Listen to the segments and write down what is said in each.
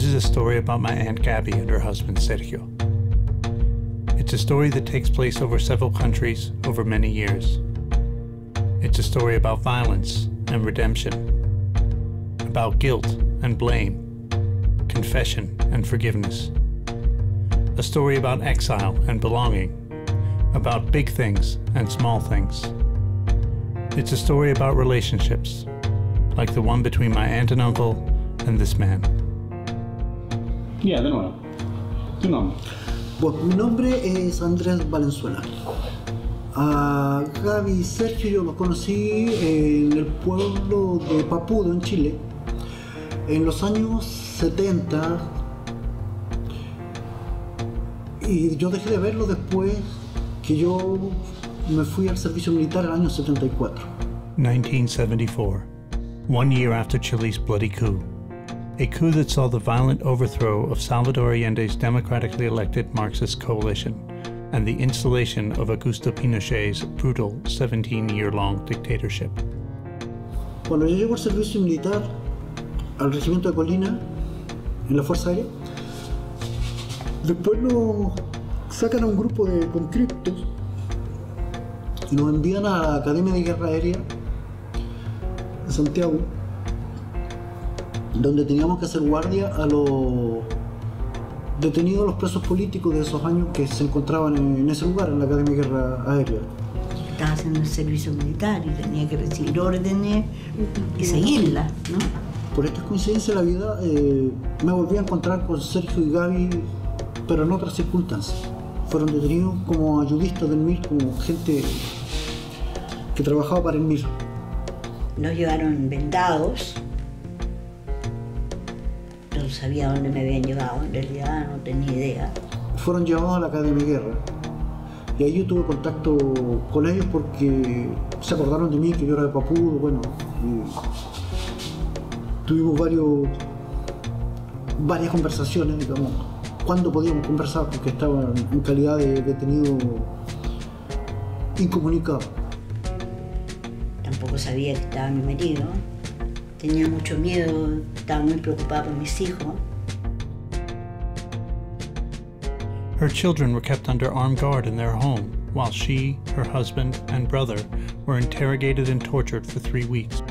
is a story about my Aunt Gabby and her husband Sergio. It's a story that takes place over several countries over many years. It's a story about violence and redemption, about guilt and blame, confession and forgiveness. A story about exile and belonging, about big things and small things. It's a story about relationships, like the one between my aunt and uncle and this man. Yeah, de nuevo. Tu nombre. Bueno, mi nombre es Andrés Valenzuela. A Gaby y Sergio yo los conocí en el pueblo de Papudo, en Chile, en los años 70, y yo dejé de verlo después que yo me fui al servicio militar en el año 74. 1974, 1 year after Chile's bloody coup. A coup that saw the violent overthrow of Salvador Allende's democratically elected Marxist coalition and the installation of Augusto Pinochet's brutal 17-year-long dictatorship. Cuando yo llego al servicio militar, al regimiento de Colina, en la Fuerza Aérea, después nos sacan a un grupo de conscriptos y nos envían a la Academia de Guerra Aérea de Santiago, donde teníamos que hacer guardia a los detenidos, los presos políticos de esos años que se encontraban en ese lugar, en la Academia de Guerra Aérea. Estaba haciendo el servicio militar y tenía que recibir órdenes y seguirlas, ¿no? Por esta coincidencia de la vida me volví a encontrar con Sergio y Gaby, pero en otras circunstancias. Fueron detenidos como ayudistas del MIR, como gente que trabajaba para el MIR. Nos llevaron vendados. No sabía dónde me habían llevado, en realidad no tenía idea. Fueron llevados a la Academia de Guerra y ahí yo tuve contacto con ellos porque se acordaron de mí, que yo era de Papudo, bueno, tuvimos varias conversaciones, digamos, cuándo podíamos conversar porque estaban en calidad de detenido incomunicado. Tampoco sabía que estaba mi marido. Tenía mucho miedo, estaba muy preocupada por mis hijos. Her children were kept under armed guard in their home, while she, her husband, and brother were interrogated and tortured for 3 weeks.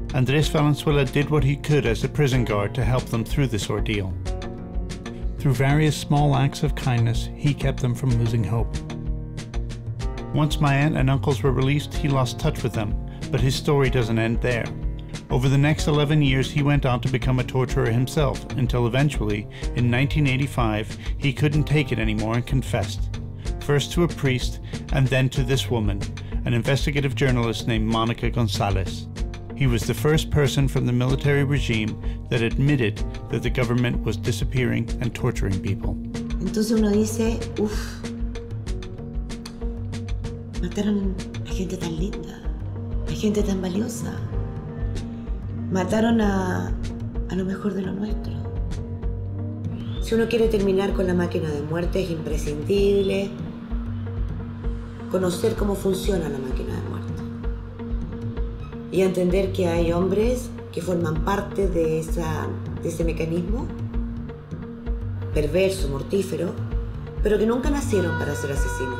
Andrés Valenzuela did what he could as a prison guard to help them through this ordeal. Through various small acts of kindness, he kept them from losing hope. Once my aunt and uncles were released, he lost touch with them, but his story doesn't end there. Over the next 11 years, he went on to become a torturer himself, until eventually, in 1985, he couldn't take it anymore and confessed. First to a priest, and then to this woman, an investigative journalist named Monica Gonzalez. He was the first person from the military regime that admitted that the government was disappearing and torturing people. Entonces uno dice, mataron a gente tan linda, a gente tan valiosa. Mataron a lo mejor de lo nuestro. Si uno quiere terminar con la máquina de muerte, es imprescindible conocer cómo funciona la máquina de muerte y entender que hay hombres que forman parte de ese mecanismo perverso, mortífero, pero que nunca nacieron para ser asesinos.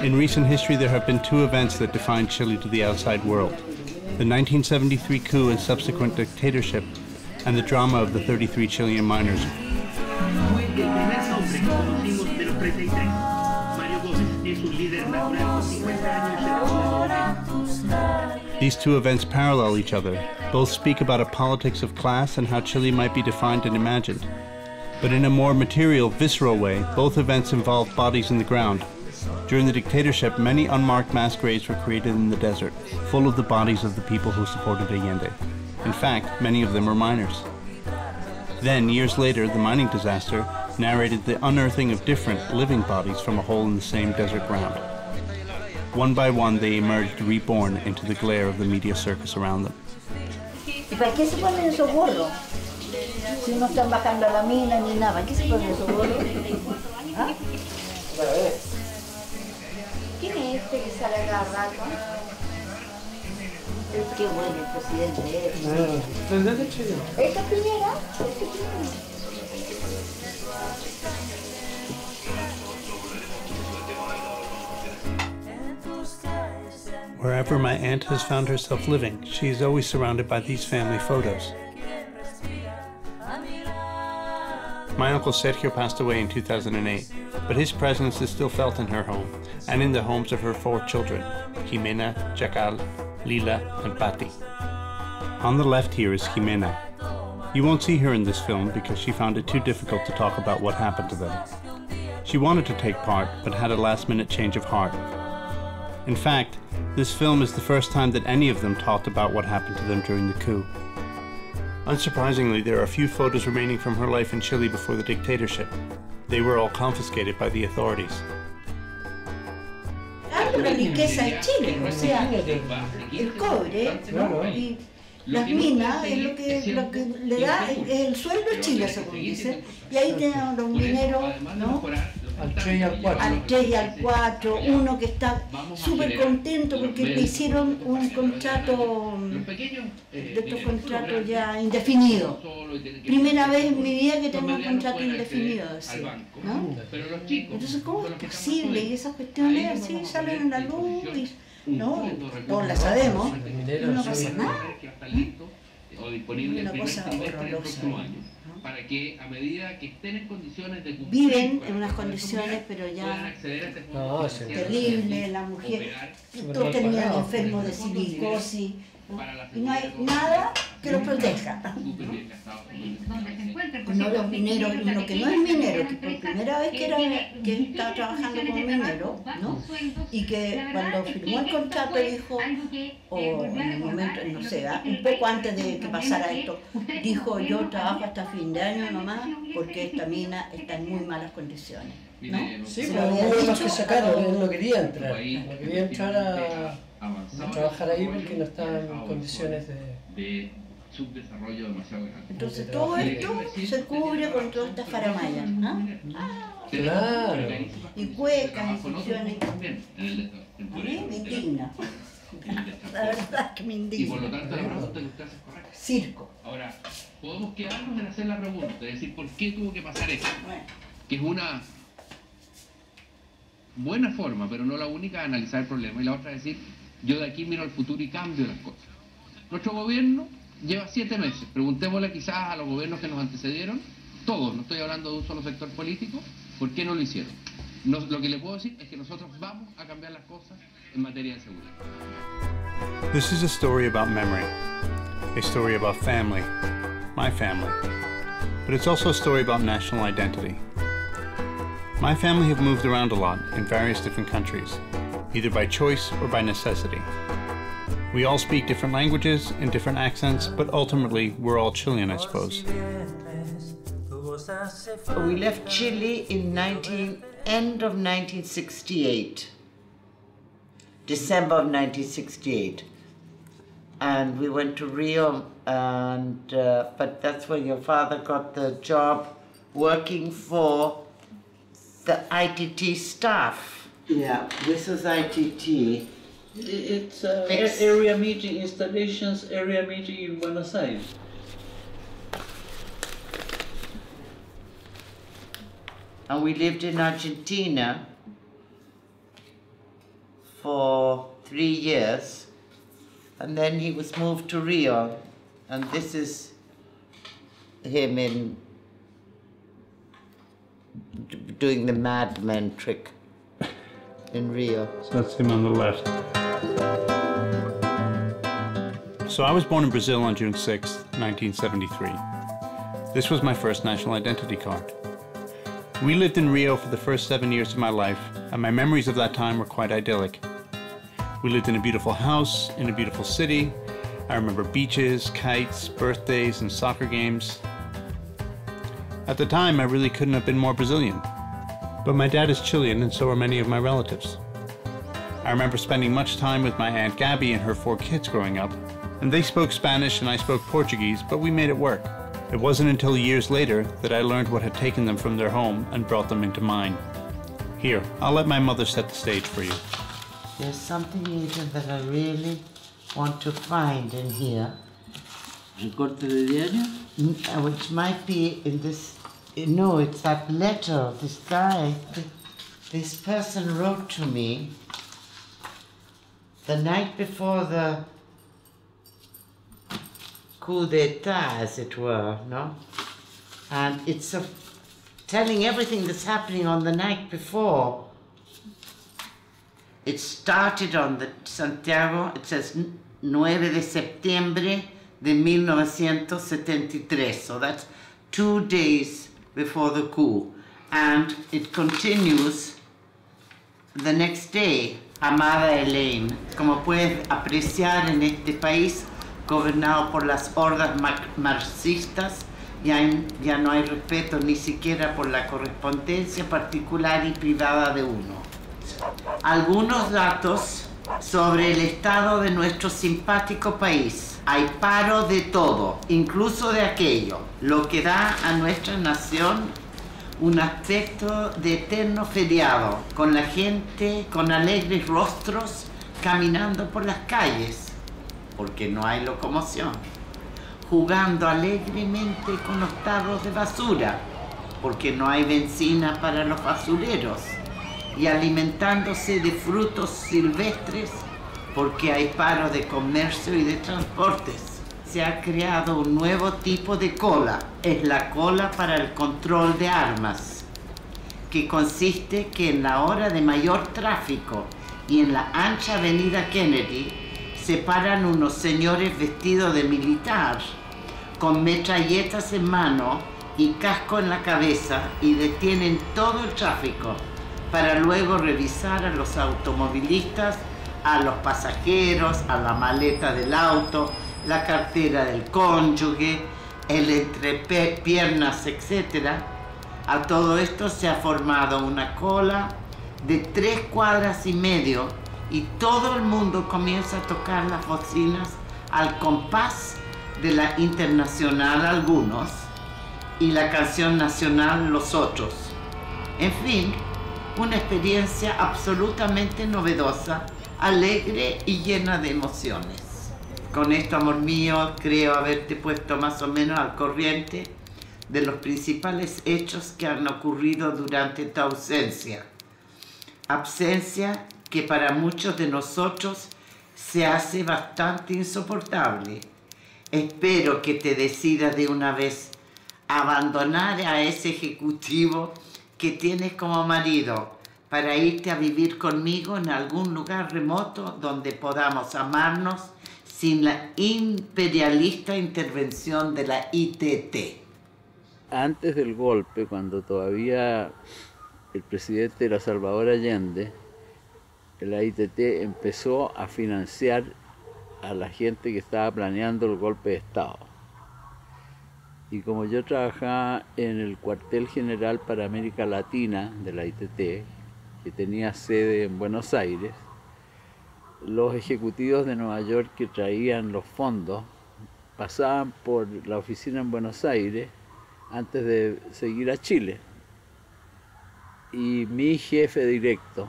In recent history, there have been 2 events that defined Chile to the outside world: the 1973 coup and subsequent dictatorship, and the drama of the 33 Chilean miners. conocimos de los 33. Mario Gómez es un líder natural con 50 años de These two events parallel each other. Both speak about a politics of class and how Chile might be defined and imagined. But in a more material, visceral way, both events involve bodies in the ground. During the dictatorship, many unmarked mass graves were created in the desert, full of the bodies of the people who supported Allende. In fact, many of them were miners. Then, years later, the mining disaster narrated the unearthing of different living bodies from a hole in the same desert ground. One by one, they emerged reborn into the glare of the media circus around them. ¿Y para qué se ponen esos gorros? Si no están bajando a la mina ni nada, ¿para qué se ponen esos gorros? ¿Ah? ¿Quién es este que sale a cada rato? Qué bueno el presidente es. ¿Esta es Piñera? Wherever my aunt has found herself living, she is always surrounded by these family photos. My uncle Sergio passed away in 2008, but his presence is still felt in her home and in the homes of her 4 children, Jimena, Chacal, Lila, and Patti. On the left here is Jimena. You won't see her in this film because she found it too difficult to talk about what happened to them. She wanted to take part, but had a last-minute change of heart. In fact, this film is the first time that any of them talked about what happened to them during the coup. Unsurprisingly, there are a few photos remaining from her life in Chile before the dictatorship. They were all confiscated by the authorities. La riqueza de Chile, o sea, el cobre, ¿no? Y las minas es lo que le da el sueldo a Chile, según dicen. Y ahí tenemos los mineros, ¿no? Al 3 y al 4. Al 3 y al 4, uno que está súper contento porque le hicieron un contrato, de estos contratos ya indefinidos. Primera vez en mi vida que tengo un contrato indefinido, ¿no? Entonces, ¿cómo es posible? Y esas cuestiones así salen a la luz, ¿no? Todos las sabemos, y no pasa nada. Una cosa horrorosa. Para que a medida que estén en condiciones de cumplir, viven en unas condiciones pero ya terribles, la mujer, todos terminan enfermos de silicosis, ¿no? Y no hay nada que los proteja. No los mineros, uno que no es minero, que por primera vez que está trabajando como minero, ¿no? Y que cuando firmó el contrato dijo, o en el momento, no sé, un poco antes de que pasara esto, dijo: yo trabajo hasta fin de año nomás porque esta mina está en muy malas condiciones, ¿no? Sí, pero hubo los que sacaron, él no quería entrar, no quería entrar a trabajar ahí porque no estaba en condiciones de subdesarrollo demasiado grande. Entonces todo esto se cubre con toda esta faramaya, ¿no? Claro. Y cuecas, instituciones. A mí me indigna. La verdad es que me indigna. Y por lo tanto la pregunta que usted hace es correcta. Circo. Ahora, podemos quedarnos en hacer la pregunta, es decir, ¿por qué tuvo que pasar esto? Que es una buena forma, pero no la única, de analizar el problema. Y la otra es decir, yo de aquí miro al futuro y cambio las cosas. Nuestro gobierno lleva 7 meses. Preguntémosle quizás a los gobiernos que nos antecedieron, todos, no estoy hablando de un solo sector político, ¿por qué no lo hicieron? Lo que le puedo decir es que nosotros vamos a cambiar las cosas en materia de seguridad. This is a story about memory, a story about family, my family, but it's also a story about national identity. My family have moved around a lot in various different countries, either by choice or by necessity. We all speak different languages and different accents, but ultimately we're all Chilean, I suppose. We left Chile in end of 1968, December of 1968, and we went to Rio, and but that's where your father got the job working for the ITT staff. Yeah, this is ITT. It's area meeting installations, area meeting in Buenos Aires. And we lived in Argentina for 3 years, and then he was moved to Rio, and this is him in doing the madman trick in Rio. So that's him on the left. So I was born in Brazil on June 6, 1973. This was my first national identity card. We lived in Rio for the first 7 years of my life, and my memories of that time were quite idyllic. We lived in a beautiful house, in a beautiful city. I remember beaches, kites, birthdays, and soccer games. At the time, I really couldn't have been more Brazilian. But my dad is Chilean, and so are many of my relatives. I remember spending much time with my Aunt Gabby and her 4 kids growing up, and they spoke Spanish and I spoke Portuguese, but we made it work. It wasn't until years later that I learned what had taken them from their home and brought them into mine. Here, I'll let my mother set the stage for you. There's something even that I really want to find in here. ¿Recorte de diario? Which might be in this, no, it's that letter, this guy. This person wrote to me the night before the coup d'etat, as it were, no? And it's telling everything that's happening on the night before. It started on the Santiago, it says 9 de septiembre de 1973, so that's 2 days before the coup. And it continues the next day. Amada Elaine, como puedes apreciar en este país gobernado por las hordas marxistas, ya no hay respeto ni siquiera por la correspondencia particular y privada de uno. Algunos datos sobre el estado de nuestro simpático país. Hay paro de todo, incluso de aquello, lo que da a nuestra nación un aspecto de eterno feriado, con la gente con alegres rostros caminando por las calles, porque no hay locomoción, jugando alegremente con los tarros de basura, porque no hay benzina para los basureros, y alimentándose de frutos silvestres, porque hay paro de comercio y de transportes. Se ha creado un nuevo tipo de cola, es la cola para el control de armas, que consiste que en la hora de mayor tráfico y en la ancha avenida Kennedy se paran unos señores vestidos de militar, con metralletas en mano y casco en la cabeza, y detienen todo el tráfico para luego revisar a los automovilistas, a los pasajeros, a la maleta del auto, la cartera del cónyuge, el entrepiernas, etc. A todo esto se ha formado una cola de 3,5 cuadras y todo el mundo comienza a tocar las bocinas al compás de la Internacional algunos y la canción nacional los otros. En fin, una experiencia absolutamente novedosa, alegre y llena de emociones. Con esto, amor mío, creo haberte puesto más o menos al corriente de los principales hechos que han ocurrido durante tu ausencia. Absencia que para muchos de nosotros se hace bastante insoportable. Espero que te decidas de una vez a abandonar a ese ejecutivo que tienes como marido para irte a vivir conmigo en algún lugar remoto donde podamos amarnos sin la imperialista intervención de la ITT. Antes del golpe, cuando todavía el presidente era Salvador Allende, la ITT empezó a financiar a la gente que estaba planeando el golpe de Estado. Y como yo trabajaba en el cuartel general para América Latina de la ITT, que tenía sede en Buenos Aires, los ejecutivos de Nueva York que traían los fondos pasaban por la oficina en Buenos Aires antes de seguir a Chile. Y mi jefe directo,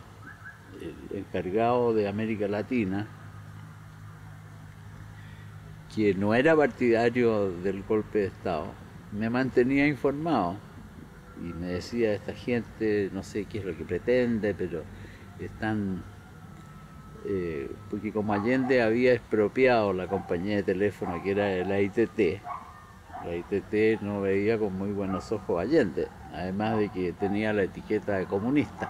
el encargado de América Latina, que no era partidario del golpe de Estado, me mantenía informado y me decía, esta gente no sé qué es lo que pretende, pero están... porque como Allende había expropiado la compañía de teléfono que era la ITT no veía con muy buenos ojos a Allende. además de que tenía la etiqueta de comunista.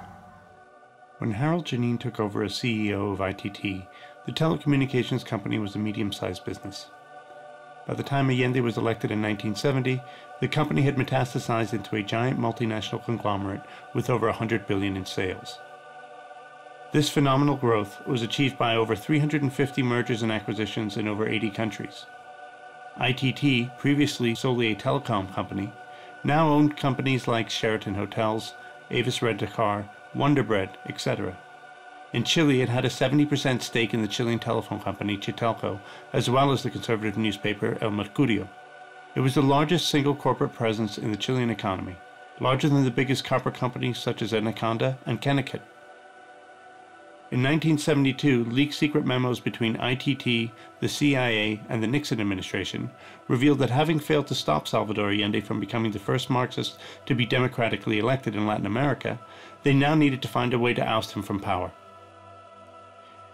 When Harold Jeanine took over as CEO of ITT, the telecommunications company was a medium-sized business. By the time Allende was elected in 1970, the company had metastasized into a giant multinational conglomerate with over $100 billion in sales. This phenomenal growth was achieved by over 350 mergers and acquisitions in over 80 countries. ITT, previously solely a telecom company, now owned companies like Sheraton Hotels, Avis Rent-A-Car, Wonder Bread, etc. In Chile, it had a 70% stake in the Chilean telephone company Chitelco, as well as the conservative newspaper El Mercurio. It was the largest single corporate presence in the Chilean economy, larger than the biggest copper companies such as Anaconda and Kennecott. In 1972, leaked secret memos between ITT, the CIA, and the Nixon administration revealed that having failed to stop Salvador Allende from becoming the first Marxist to be democratically elected in Latin America, they now needed to find a way to oust him from power.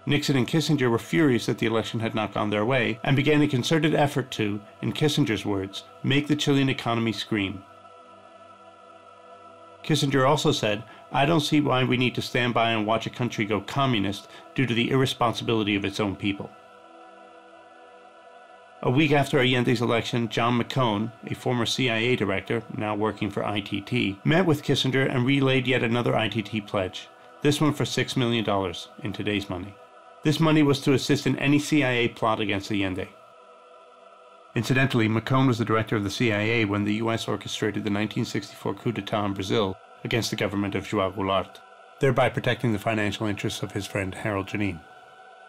Nixon and Kissinger were furious that the election had not gone their way and began a concerted effort to, in Kissinger's words, make the Chilean economy scream. Kissinger also said, "I don't see why we need to stand by and watch a country go communist due to the irresponsibility of its own people." A week after Allende's election, John McCone, a former CIA director, now working for ITT, met with Kissinger and relayed yet another ITT pledge, this one for $6 million in today's money. This money was to assist in any CIA plot against Allende. Incidentally, McCone was the director of the CIA when the U.S. orchestrated the 1964 coup d'etat in Brazil against the government of João Goulart, thereby protecting the financial interests of his friend Harold Jeanine.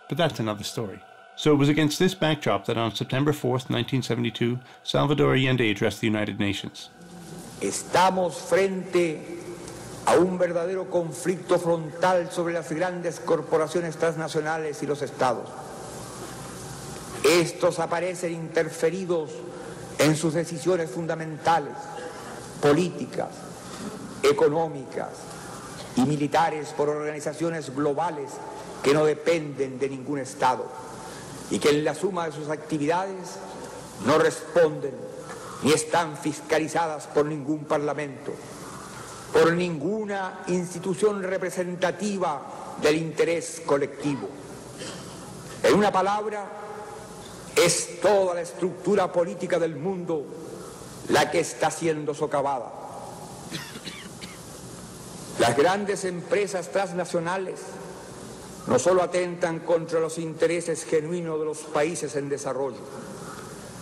But that's another story. So it was against this backdrop that on September 4th, 1972, Salvador Allende addressed the United Nations. Estamos frente a un verdadero conflicto frontal sobre las grandes corporaciones transnacionales y los estados. Estos aparecen interferidos en sus decisiones fundamentales, políticas, económicas y militares por organizaciones globales que no dependen de ningún estado y que en la suma de sus actividades no responden ni están fiscalizadas por ningún parlamento, por ninguna institución representativa del interés colectivo. En una palabra, es toda la estructura política del mundo la que está siendo socavada. Las grandes empresas transnacionales no solo atentan contra los intereses genuinos de los países en desarrollo,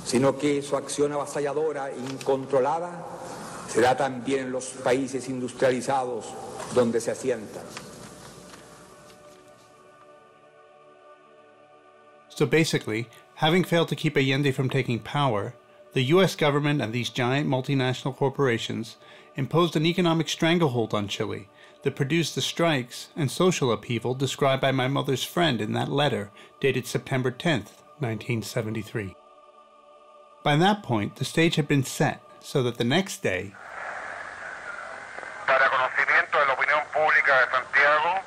sino que su acción avasalladora e incontrolada se da también en los países industrializados donde se asientan. So basically, having failed to keep Allende from taking power, the US government and these giant multinational corporations imposed an economic stranglehold on Chile that produced the strikes and social upheaval described by my mother's friend in that letter dated September 10th, 1973. By that point, the stage had been set so that the next day, para conocimiento de la opinión pública de Santiago,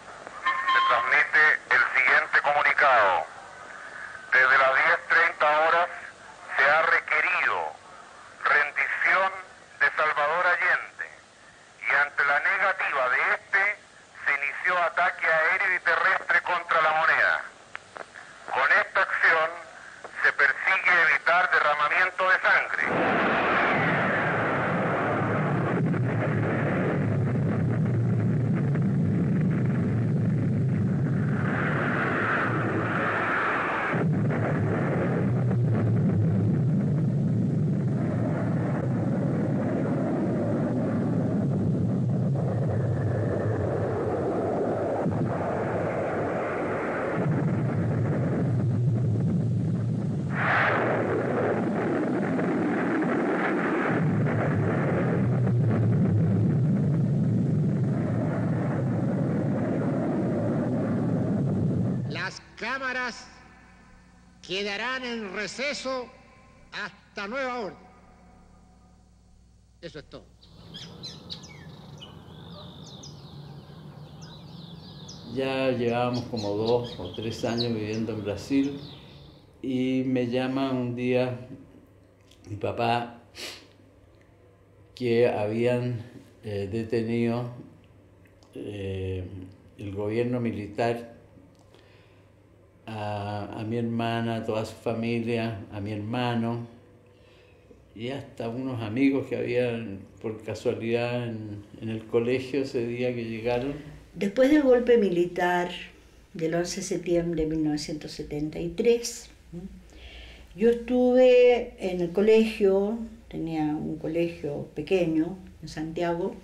se transmite el siguiente comunicado. Desde las 10:30 horas se ha requerido rendición de Salvador Allende y ante la negativa de este se inició ataque aéreo y terrestre contra la moneda. Con esta acción se persigue evitar derramamiento de sangre. Cámaras quedarán en receso hasta nueva orden. Eso es todo. Ya llevábamos como 2 o 3 años viviendo en Brasil y me llama un día mi papá que habían detenido el gobierno militar a mi hermana, a toda su familia, a mi hermano y hasta unos amigos que habían por casualidad en el colegio ese día que llegaron. Después del golpe militar del 11 de septiembre de 1973, yo estuve en el colegio, tenía un colegio pequeño en Santiago,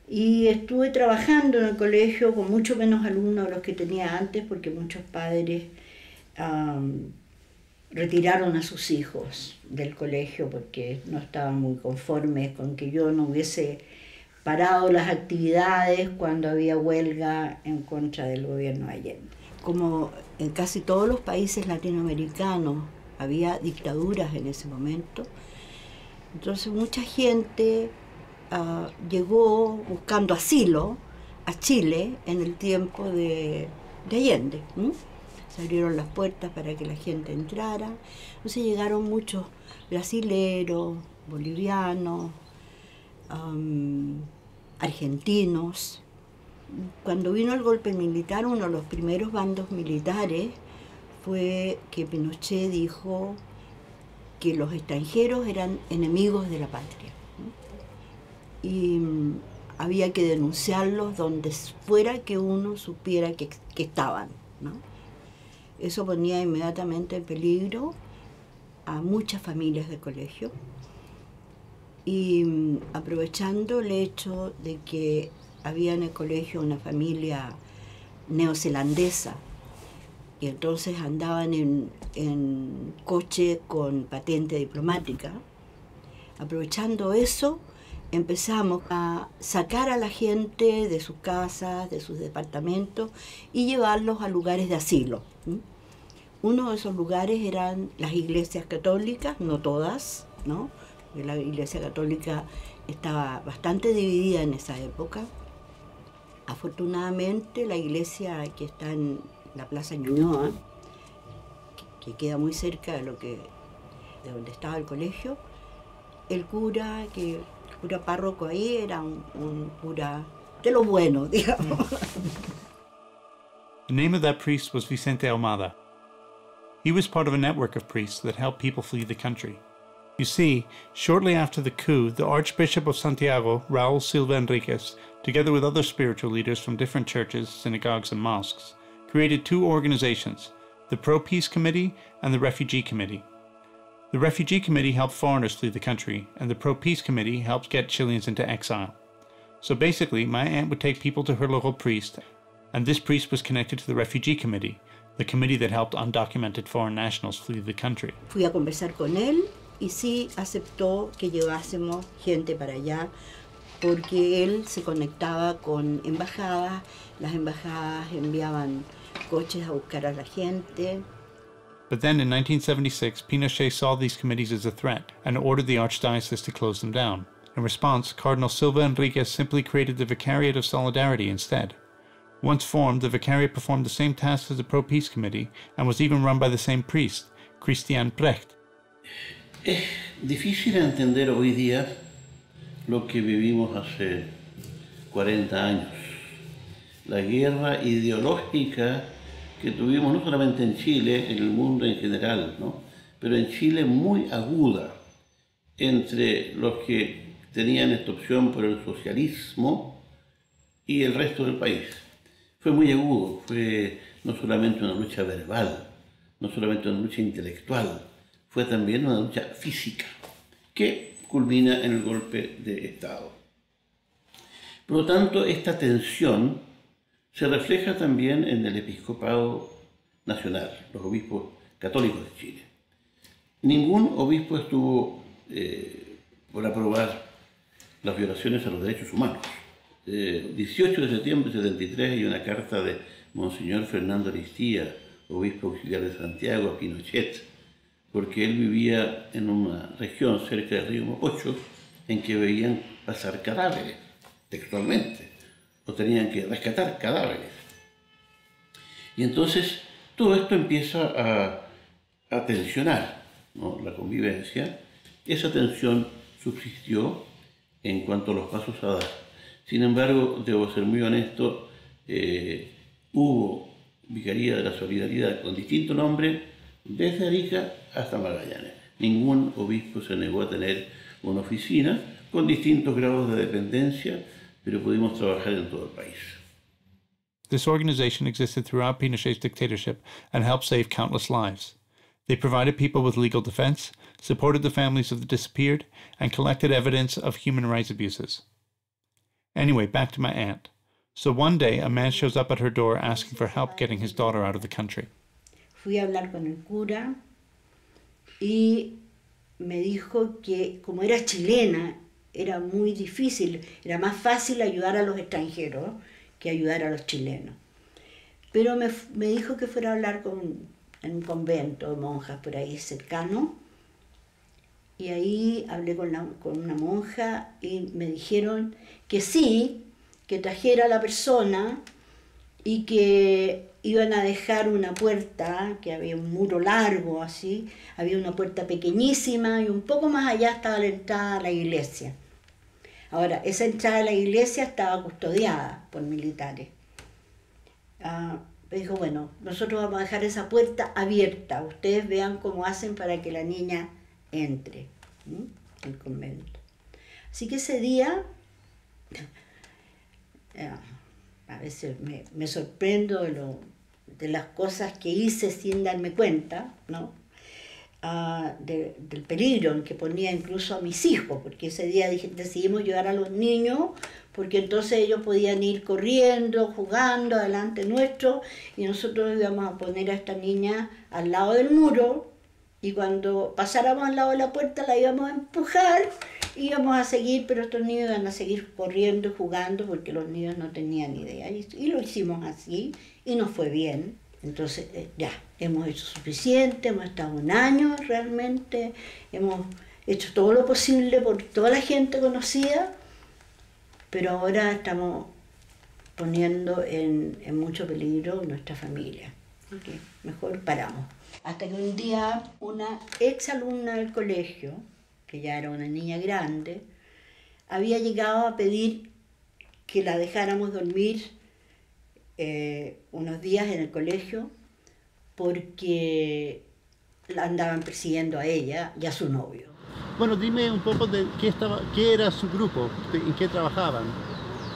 y estuve trabajando en el colegio con mucho menos alumnos de los que tenía antes, porque muchos padres retiraron a sus hijos del colegio porque no estaban muy conformes con que yo no hubiese parado las actividades cuando había huelga en contra del gobierno de Allende. Como en casi todos los países latinoamericanos había dictaduras en ese momento, entonces mucha gente llegó buscando asilo a Chile en el tiempo de Allende. Se abrieron las puertas para que la gente entrara. Entonces llegaron muchos brasileros, bolivianos, argentinos. Cuando vino el golpe militar, uno de los primeros bandos militares fue que Pinochet dijo que los extranjeros eran enemigos de la patria. Y había que denunciarlos donde fuera que uno supiera que estaban, ¿no? Eso ponía inmediatamente en peligro a muchas familias de colegio. Y aprovechando el hecho de que había en el colegio una familia neozelandesa, y entonces andaban en coche con patente diplomática, aprovechando eso, empezamos a sacar a la gente de sus casas, de sus departamentos y llevarlos a lugares de asilo. Uno de esos lugares eran las iglesias católicas, no todas, ¿no? La iglesia católica estaba bastante dividida en esa época. Afortunadamente la iglesia que está en la Plaza Ñuñoa, que queda muy cerca de donde estaba el colegio, el cura párroco ahí era un cura de lo bueno, digamos. The name of that priest was Vicente Ahumada. He was part of a network of priests that helped people flee the country. You see, shortly after the coup, the Archbishop of Santiago, Raúl Silva Enríquez, together with other spiritual leaders from different churches, synagogues and mosques, created two organizations, the Pro-Peace Committee and the Refugee Committee. The Refugee Committee helped foreigners flee the country, and the Pro-Peace Committee helped get Chileans into exile. So basically, my aunt would take people to her local priest, and this priest was connected to the Refugee Committee, the committee that helped undocumented foreign nationals flee the country. Fui a conversar con él y sí aceptó que llevásemos gente para allá, porque él se conectaba con embajadas, las embajadas enviaban coches a buscar a la gente. But then in 1976, Pinochet saw these committees as a threat and ordered the Archdiocese to close them down. In response, Cardinal Silva Enríquez simply created the Vicariate of Solidarity instead. Once formed, the Vicariate performed the same tasks as the Pro-Peace Committee and was even run by the same priest, Christian Precht. Es difícil entender hoy día lo que vivimos hace 40 años. La guerra ideológica que tuvimos no solamente en Chile, en el mundo en general, ¿no? Pero en Chile muy aguda entre los que tenían esta opción por el socialismo y el resto del país. Fue muy agudo, fue no solamente una lucha verbal, no solamente una lucha intelectual, fue también una lucha física que culmina en el golpe de Estado. Por lo tanto, esta tensión se refleja también en el episcopado nacional, los obispos católicos de Chile. Ningún obispo estuvo por aprobar las violaciones a los derechos humanos. 18 de septiembre de 73 hay una carta de Monseñor Fernando Aristía, obispo auxiliar de Santiago, a Pinochet, porque él vivía en una región cerca del río Mapocho en que veían pasar cadáveres, textualmente, o tenían que rescatar cadáveres. Y entonces todo esto empieza a tensionar, ¿no?, la convivencia. Esa tensión subsistió en cuanto a los pasos a dar. Sin embargo, debo ser muy honesto, hubo Vicaría de la Solidaridad con distinto nombre desde Arica hasta Magallanes. Ningún obispo se negó a tener una oficina con distintos grados de dependencia, pero pudimos trabajar en todo el país. This organization existed throughout Pinochet's dictatorship and helped save countless lives. They provided people with legal defense, supported the families of the disappeared, and collected evidence of human rights abuses. Anyway, back to my aunt. So one day, a man shows up at her door asking for help getting his daughter out of the country. Fui a hablar con el cura y me dijo que como era chilena, era muy difícil, era más fácil ayudar a los extranjeros que ayudar a los chilenos. Pero me dijo que fuera a hablar en un convento de monjas por ahí cercano, y ahí hablé con una monja y me dijeron que sí, que trajera a la persona y que iban a dejar una puerta, que había un muro largo así, había una puerta pequeñísima y un poco más allá estaba la entrada a la iglesia. Ahora, esa entrada a la iglesia estaba custodiada por militares. Me dijo, bueno, nosotros vamos a dejar esa puerta abierta, ustedes vean cómo hacen para que la niña entre al convento. Así que ese día, a veces me sorprendo de las cosas que hice sin darme cuenta, ¿no? Del peligro en que ponía incluso a mis hijos, porque ese día decidimos llevar a los niños, porque entonces ellos podían ir corriendo, jugando delante nuestro, y nosotros íbamos a poner a esta niña al lado del muro, y cuando pasáramos al lado de la puerta la íbamos a empujar, íbamos a seguir, pero estos niños iban a seguir corriendo y jugando, porque los niños no tenían idea, y lo hicimos así, y nos fue bien. Entonces ya, hemos hecho suficiente, hemos estado un año realmente, hemos hecho todo lo posible por toda la gente conocida, pero ahora estamos poniendo en mucho peligro nuestra familia. Okay, mejor paramos. Hasta que un día una ex alumna del colegio, que ya era una niña grande, había llegado a pedir que la dejáramos dormir unos días en el colegio porque la andaban persiguiendo a ella y a su novio. Bueno, dime un poco de qué era su grupo, en qué trabajaban.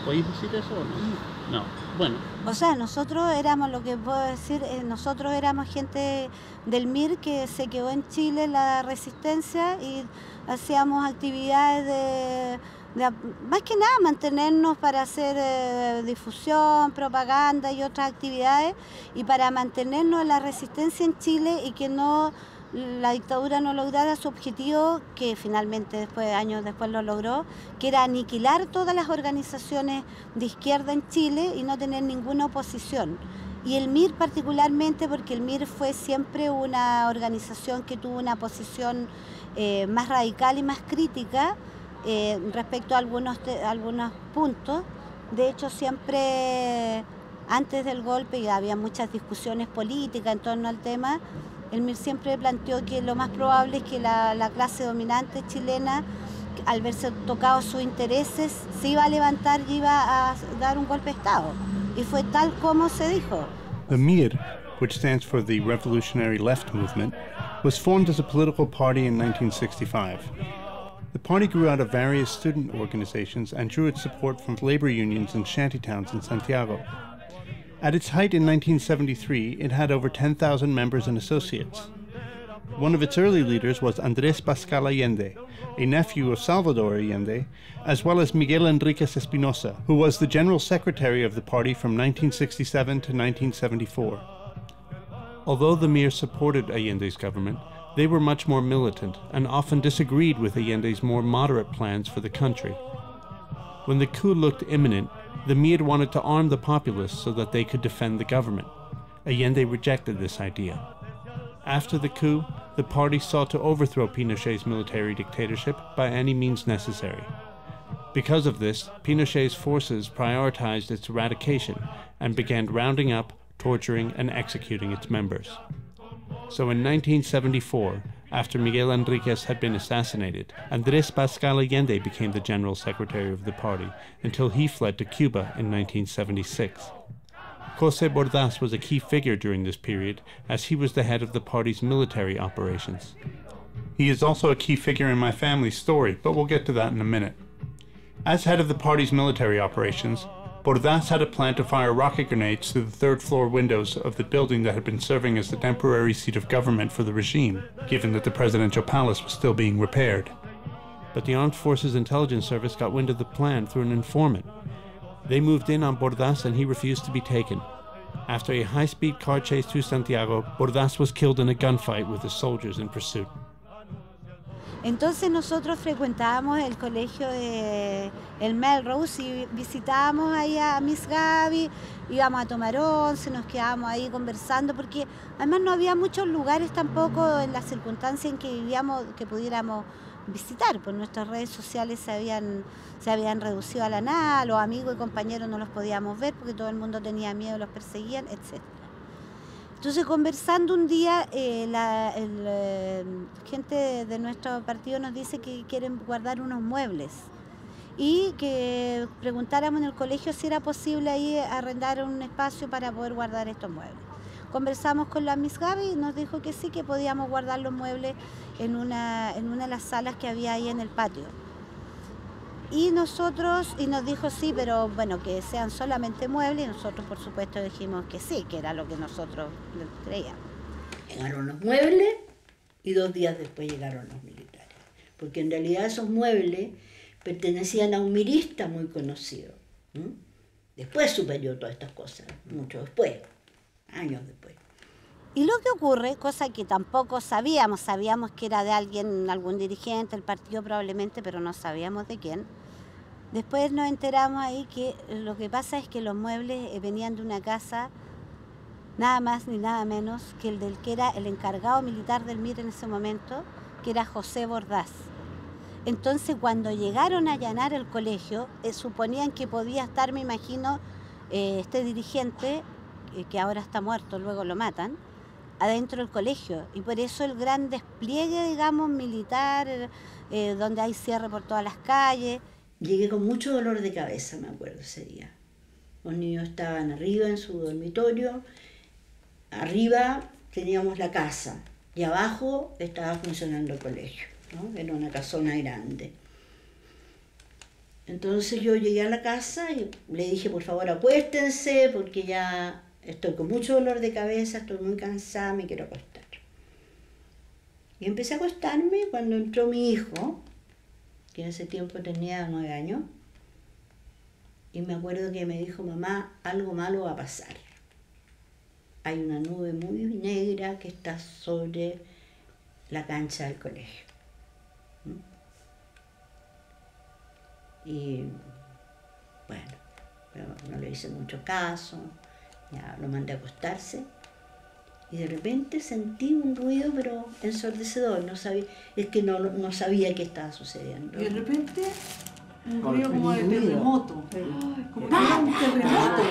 ¿Podéis decir eso o no? No, bueno. O sea, nosotros éramos, lo que puedo decir, nosotros éramos gente del MIR que se quedó en Chile en la resistencia y hacíamos actividades de más que nada mantenernos para hacer difusión, propaganda y otras actividades, y para mantenernos en la resistencia en Chile y que la dictadura no lograra su objetivo, que finalmente años después lo logró, que era aniquilar todas las organizaciones de izquierda en Chile y no tener ninguna oposición. Y el MIR particularmente, porque el MIR fue siempre una organización que tuvo una posición más radical y más crítica respecto a algunos puntos. De hecho, siempre antes del golpe, y había muchas discusiones políticas en torno al tema, el MIR siempre planteó que lo más probable es que la clase dominante chilena, al verse tocado sus intereses, se iba a levantar y iba a dar un golpe de Estado. Y fue tal como se dijo. The MIR, which stands for the Revolutionary Left Movement, was formed as a political party in 1965. The party grew out of various student organizations and drew its support from labor unions in shantytowns in Santiago. At its height in 1973, it had over 10,000 members and associates. One of its early leaders was Andrés Pascal Allende, a nephew of Salvador Allende, as well as Miguel Enriquez Espinosa, who was the general secretary of the party from 1967 to 1974. Although the MIR supported Allende's government, they were much more militant and often disagreed with Allende's more moderate plans for the country. When the coup looked imminent, the MIR wanted to arm the populace so that they could defend the government. Allende rejected this idea. After the coup, the party sought to overthrow Pinochet's military dictatorship by any means necessary. Because of this, Pinochet's forces prioritized its eradication and began rounding up, torturing, and executing its members. So in 1974, after Miguel Enriquez had been assassinated, Andrés Pascal Allende became the general secretary of the party until he fled to Cuba in 1976. José Bordas was a key figure during this period, as he was the head of the party's military operations. He is also a key figure in my family's story, but we'll get to that in a minute. As head of the party's military operations, Bordas had a plan to fire rocket grenades through the third-floor windows of the building that had been serving as the temporary seat of government for the regime, given that the presidential palace was still being repaired. But the Armed Forces Intelligence Service got wind of the plan through an informant. They moved in on Bordas and he refused to be taken. After a high-speed car chase through Santiago, Bordas was killed in a gunfight with the soldiers in pursuit. Entonces nosotros frecuentábamos el colegio de el Melrose y visitábamos ahí a Miss Gaby, íbamos a tomar once, nos quedábamos ahí conversando, porque además no había muchos lugares tampoco en las circunstancias en que vivíamos que pudiéramos visitar, pues nuestras redes sociales se habían reducido a la nada, los amigos y compañeros no los podíamos ver porque todo el mundo tenía miedo, los perseguían, etc. Entonces, conversando un día, gente de nuestro partido nos dice que quieren guardar unos muebles y que preguntáramos en el colegio si era posible ahí arrendar un espacio para poder guardar estos muebles. Conversamos con la Miss Gaby y nos dijo que sí, que podíamos guardar los muebles en una de las salas que había ahí en el patio. Y nos dijo sí, pero bueno, que sean solamente muebles, y nosotros por supuesto dijimos que sí, que era lo que nosotros creíamos. Llegaron los muebles y 2 días después llegaron los militares, porque en realidad esos muebles pertenecían a un mirista muy conocido. Después supe yo todas estas cosas, mucho después, años después. Y lo que ocurre, cosa que tampoco sabíamos que era de algún dirigente del partido probablemente, pero no sabíamos de quién. Después nos enteramos ahí que lo que pasa es que los muebles venían de una casa, nada más ni nada menos que el que era el encargado militar del MIR en ese momento, que era José Bordas. Entonces, cuando llegaron a allanar el colegio, suponían que podía estar, me imagino, este dirigente, que ahora está muerto, luego lo matan, adentro del colegio, y por eso el gran despliegue, digamos, militar, donde hay cierre por todas las calles. Llegué con mucho dolor de cabeza, me acuerdo ese día. Los niños estaban arriba en su dormitorio, arriba teníamos la casa y abajo estaba funcionando el colegio, ¿no? Era una casona grande. Entonces yo llegué a la casa y le dije, por favor, acuéstense porque ya estoy con mucho dolor de cabeza, estoy muy cansada, me quiero acostar. Y empecé a acostarme cuando entró mi hijo, que en ese tiempo tenía 9 años, y me acuerdo que me dijo, mamá, algo malo va a pasar. Hay una nube muy negra que está sobre la cancha del colegio. Y bueno, no le hice mucho caso, ya lo mandé a acostarse. Y de repente sentí un ruido, pero ensordecedor, no sabía qué estaba sucediendo. Y de repente, un ruido como de terremoto. Como que era un terremoto.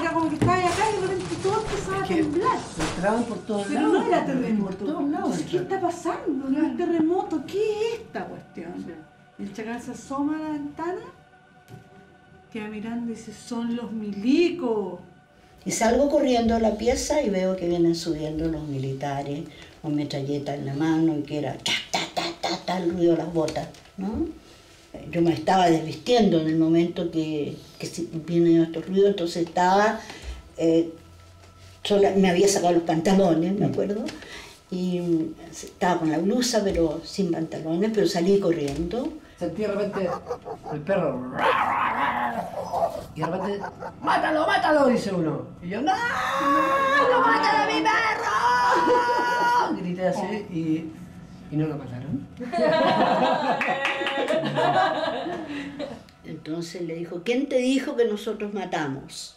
Era como que estaba acá y de repente todo empezaba a temblar. Entraban por todos lados. Pero no era terremoto. Entonces, ¿qué está pasando? No es terremoto, ¿qué es esta cuestión? El chacal se asoma a la ventana, queda mirando y dice, son los milicos. Y salgo corriendo a la pieza y veo que vienen subiendo los militares con metralleta en la mano y que era el ruido de las botas, ¿no? Yo me estaba desvistiendo en el momento que vienen estos ruidos, entonces estaba, me había sacado los pantalones, me acuerdo, y estaba con la blusa pero sin pantalones, pero salí corriendo. Sentí de repente el perro. Y de repente, ¡mátalo, mátalo! Dice uno. Y yo, ¡no! ¡No maten a mi perro! Grité así y no lo mataron. Entonces le dijo, ¿quién te dijo que nosotros matamos?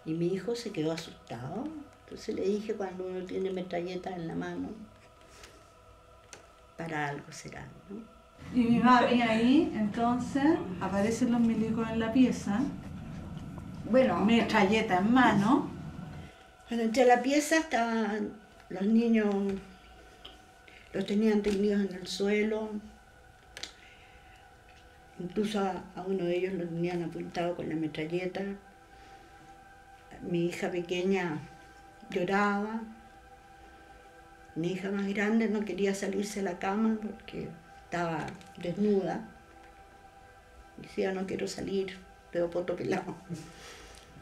Y mi hijo se quedó asustado. Entonces le dije, cuando uno tiene metralleta en la mano, para algo será, ¿no? Y mi mami ahí, entonces, aparecen los milicos en la pieza, bueno, metralleta en mano, Cuando entré a la pieza estaban los niños, los tenían tendidos en el suelo. Incluso a uno de ellos lo tenían apuntado con la metralleta. Mi hija pequeña lloraba. Mi hija más grande no quería salirse de la cama porque estaba desnuda. Decía, no quiero salir, veo poto pelado.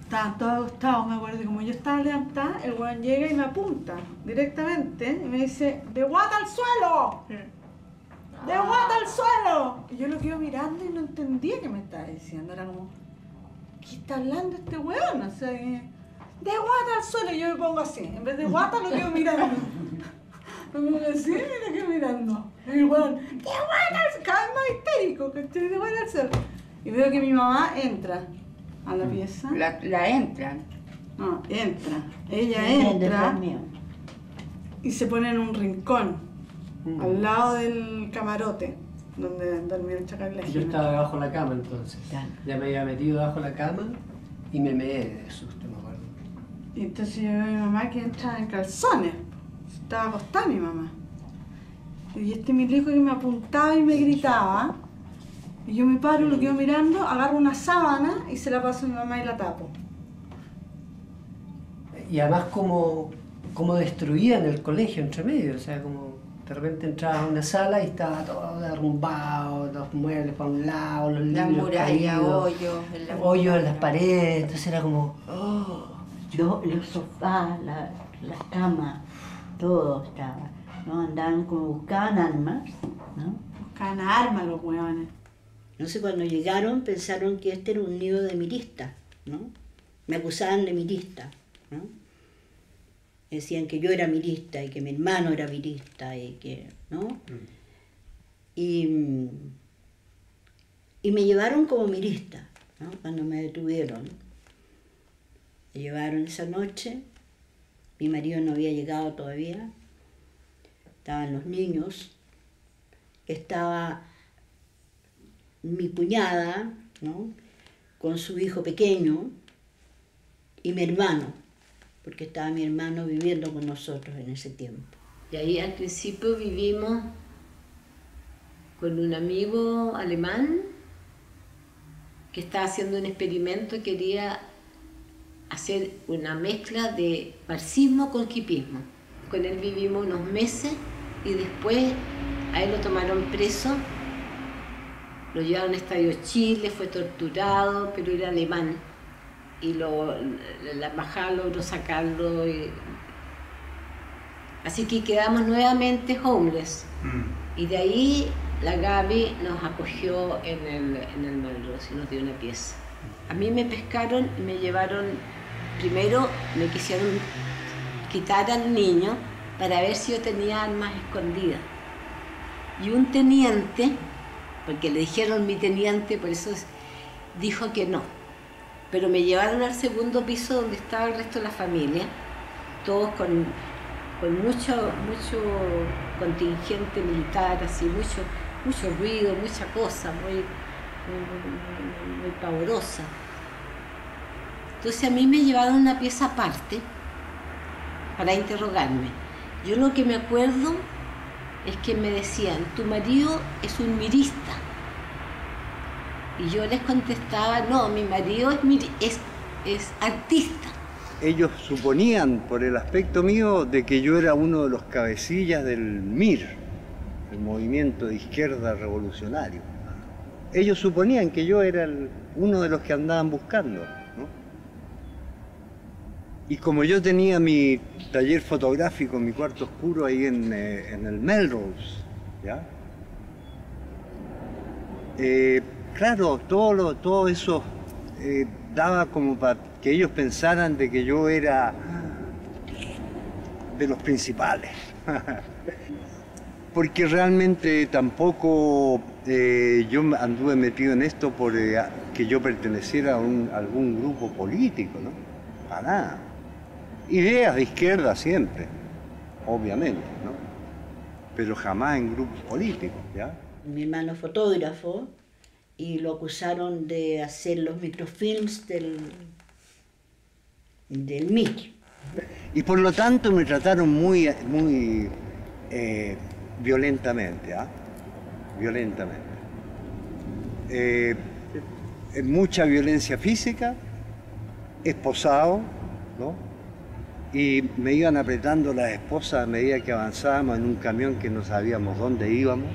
Estaban todos acostados, me acuerdo, y como yo estaba levantada, el weón llega y me apunta directamente y me dice, ¡de guata al suelo! ¡De guata al suelo! Y yo lo quedo mirando y no entendía qué me estaba diciendo. Era como, ¿qué está hablando este weón? O sea, que, ¡de guata al suelo! Y yo me pongo así. En vez de guata lo quedo mirando. Me pongo así y lo quedo mirando. Y el weón, ¡de guata al suelo! Cada vez más histérico, ¿cachai? ¡De guata al suelo! Y veo que mi mamá entra a la pieza. La entran. No, entra. Ella entra y se pone en un rincón, al lado del camarote, donde dormía el Chacal. Yo estaba debajo de la cama entonces. Ya me había metido debajo de la cama y me meé de susto, me acuerdo. Y entonces yo veo a mi mamá que entra en calzones. Estaba acostada mi mamá. Y este milico que me apuntaba y me gritaba. Y yo me paro, lo quedo mirando, agarro una sábana y se la paso a mi mamá y la tapo. Y además como destruían el colegio entre medio, o sea, como de repente entraba a una sala y estaba todo derrumbado, los muebles para un lado, los libros muralla, caídos, hoyos en las paredes, entonces era como... Los sofás, las camas, todo estaba, ¿no? Andaban como buscaban armas, ¿no? Buscaban armas los hueones. No sé, cuando llegaron pensaron que este era un nido de miristas, ¿no? Me acusaban de mirista, ¿no? Decían que yo era mirista y que mi hermano era mirista y que, ¿no? Y me llevaron como mirista, ¿no? Cuando me detuvieron. Me llevaron esa noche, mi marido no había llegado todavía, estaban los niños, estaba mi cuñada, ¿no? Con su hijo pequeño y mi hermano, porque estaba mi hermano viviendo con nosotros en ese tiempo. Y ahí al principio vivimos con un amigo alemán que estaba haciendo un experimento y quería hacer una mezcla de marxismo con hipismo. Con él vivimos unos meses y después a él lo tomaron preso, lo llevaron al Estadio Chile, fue torturado, pero era alemán. Y la embajada logró sacarlo. Así que quedamos nuevamente homeless. Y de ahí la Gaby nos acogió en el Melrose y nos dio una pieza. A mí me pescaron y me llevaron, primero me quisieron quitar al niño para ver si yo tenía armas escondidas. Y un teniente, porque le dijeron mi teniente, por eso dijo que no. Pero me llevaron al segundo piso donde estaba el resto de la familia, todos con mucho contingente militar, así, mucho ruido, mucha cosa, muy pavorosa. Entonces a mí me llevaron a una pieza aparte para interrogarme. Yo lo que me acuerdo es que me decían, tu marido es un mirista. Y yo les contestaba, no, mi marido es artista. Ellos suponían, por el aspecto mío, de que yo era uno de los cabecillas del MIR, el movimiento de izquierda revolucionario. Ellos suponían que yo era uno de los que andaban buscando, ¿no? Y como yo tenía mi taller fotográfico, mi cuarto oscuro ahí en el Melrose, ¿ya? Claro, todo eso daba como para que ellos pensaran de que yo era de los principales. Porque realmente tampoco yo anduve metido en esto por que yo perteneciera a algún grupo político, ¿no? Para nada. Ideas de izquierda siempre, obviamente, ¿no? Pero jamás en grupos políticos, ¿ya? Mi hermano es fotógrafo y lo acusaron de hacer los microfilms del MIR, Y por lo tanto me trataron muy violentamente, ¿ah? Violentamente. Mucha violencia física, esposado, ¿no? Y me iban apretando las esposas a medida que avanzábamos en un camión que no sabíamos dónde íbamos.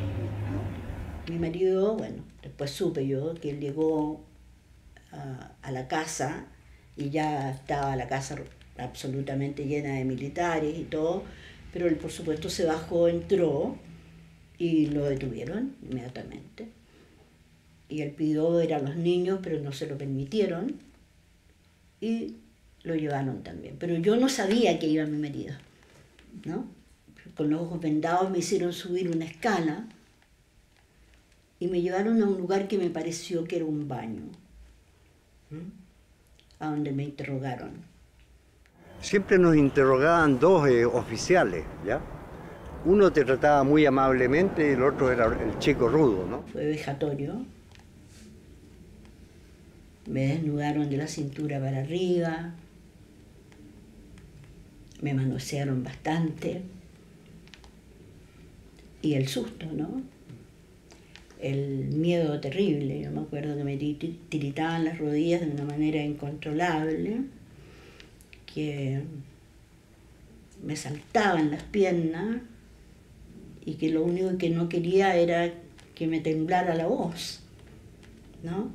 Mi marido, bueno, después supe yo que él llegó a la casa y ya estaba la casa absolutamente llena de militares y todo, pero él por supuesto se bajó, entró y lo detuvieron inmediatamente. Y él pidió ver a los niños, pero no se lo permitieron y lo llevaron también. Pero yo no sabía que iba mi marido, ¿no? Con los ojos vendados me hicieron subir una escala y me llevaron a un lugar que me pareció que era un baño, a donde me interrogaron. Siempre nos interrogaban dos oficiales, ¿ya? Uno te trataba muy amablemente y el otro era el chico rudo, ¿no? Fue vejatorio. Me desnudaron de la cintura para arriba. Me manosearon bastante. Y el susto, ¿no? El miedo terrible. Yo me acuerdo que me tiritaban las rodillas de una manera incontrolable, que me saltaban las piernas y que lo único que no quería era que me temblara la voz, ¿no?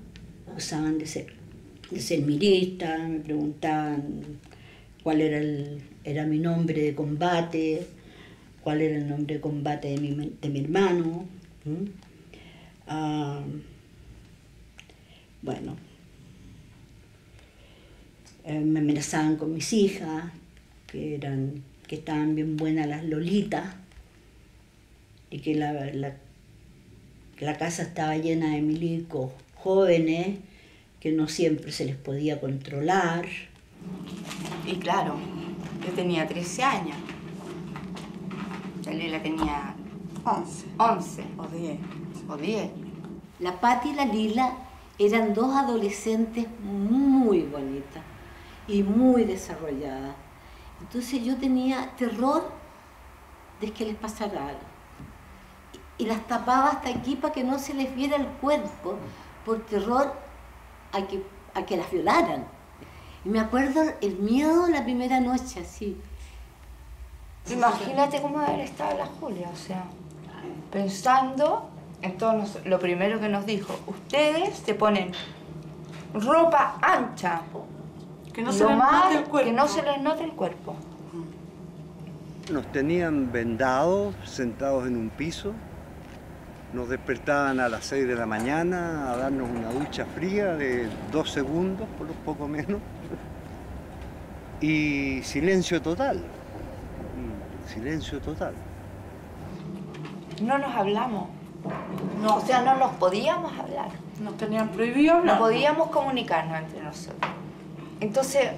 Acusaban de ser mirista, me preguntaban cuál era mi nombre de combate, cuál era el nombre de combate de mi hermano. Bueno, me amenazaban con mis hijas, que estaban bien buenas las lolitas, y que la casa estaba llena de milicos jóvenes, que no siempre se les podía controlar. Y claro, yo tenía 13 años. La Lila tenía 11 o 10. La Pati y la Lila eran dos adolescentes muy bonitas y muy desarrolladas. Entonces yo tenía terror de que les pasara algo. Y las tapaba hasta aquí para que no se les viera el cuerpo, por terror a que las violaran. Y me acuerdo el miedo la primera noche, así. Imagínate cómo haber estado la Julia, o sea, pensando en todo lo primero que nos dijo. Ustedes se ponen ropa ancha, que no se les note el cuerpo. Que no se les note el cuerpo. Nos tenían vendados, sentados en un piso. Nos despertaban a las 6 de la mañana a darnos una ducha fría de 2 segundos, por un poco menos. Y silencio total. Silencio total. No nos hablamos. No, o sea, no nos podíamos hablar. Nos tenían prohibido hablar. No podíamos comunicarnos entre nosotros. Entonces,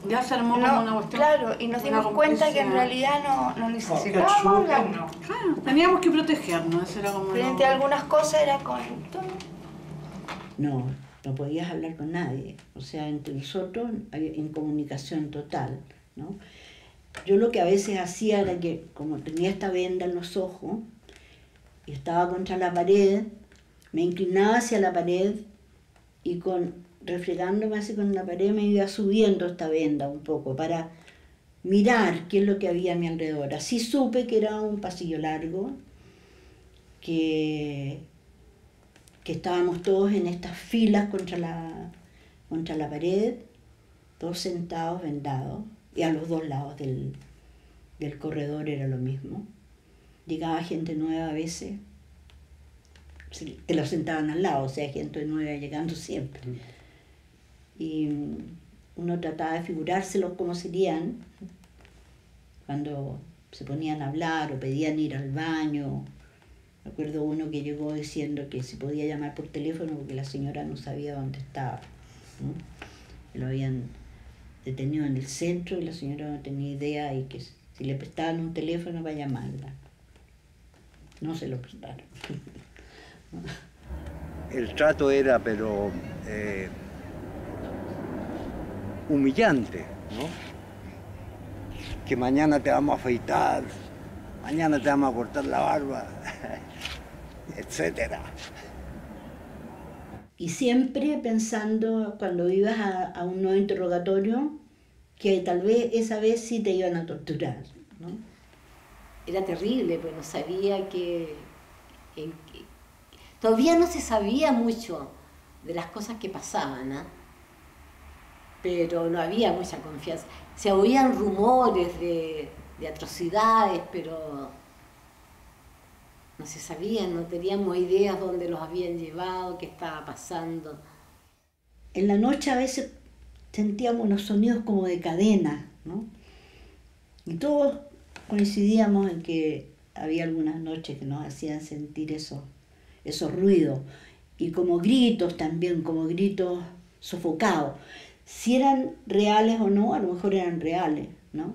ya se armó como una cuestión. Claro, y nos dimos cuenta que en realidad no necesitábamos hablar. Claro, teníamos que protegernos. Eso era como frente a algunas cosas era con... No podías hablar con nadie. O sea, entre nosotros en comunicación total, ¿no? Yo lo que a veces hacía era que, como tenía esta venda en los ojos y estaba contra la pared, me inclinaba hacia la pared y refregándome así con la pared me iba subiendo esta venda un poco para mirar qué es lo que había a mi alrededor. Así supe que era un pasillo largo, que estábamos todos en estas filas contra la pared, todos sentados, vendados, y a los dos lados del corredor era lo mismo. Llegaba gente nueva a veces, te lo sentaban al lado, o sea, gente nueva llegando siempre. Y uno trataba de figurárselos cómo serían cuando se ponían a hablar o pedían ir al baño. Me acuerdo uno que llegó diciendo que se podía llamar por teléfono porque la señora no sabía dónde estaba, ¿no? Lo habían detenido en el centro y la señora no tenía idea y que si le prestaban un teléfono para llamarla. No se lo prestaron. El trato era, pero humillante, ¿no? que mañana te vamos a afeitar, mañana te vamos a cortar la barba, etcétera. Y siempre pensando, cuando ibas a un nuevo interrogatorio, que tal vez esa vez sí te iban a torturar, ¿no? Era terrible, pero sabía que todavía no se sabía mucho de las cosas que pasaban, ¿eh? Pero no había mucha confianza. Se oían rumores de atrocidades, pero no se sabían, no teníamos ideas dónde los habían llevado, qué estaba pasando. En la noche a veces sentíamos unos sonidos como de cadena, ¿no? Y todos coincidíamos en que había algunas noches que nos hacían sentir esos ruidos, y como gritos también, como gritos sofocados. Si eran reales o no, a lo mejor eran reales, ¿no?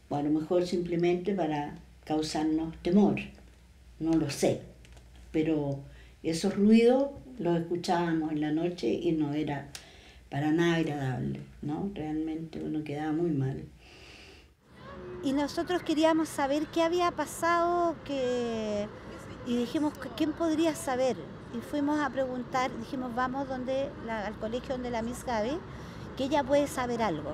O a lo mejor simplemente para causarnos temor, no lo sé. Pero esos ruidos los escuchábamos en la noche y no era para nada agradable, ¿no? Realmente uno quedaba muy mal. Y nosotros queríamos saber qué había pasado, y dijimos, ¿quién podría saber? Y fuimos a preguntar, dijimos, vamos al colegio donde la Miss Gaby, que ella puede saber algo.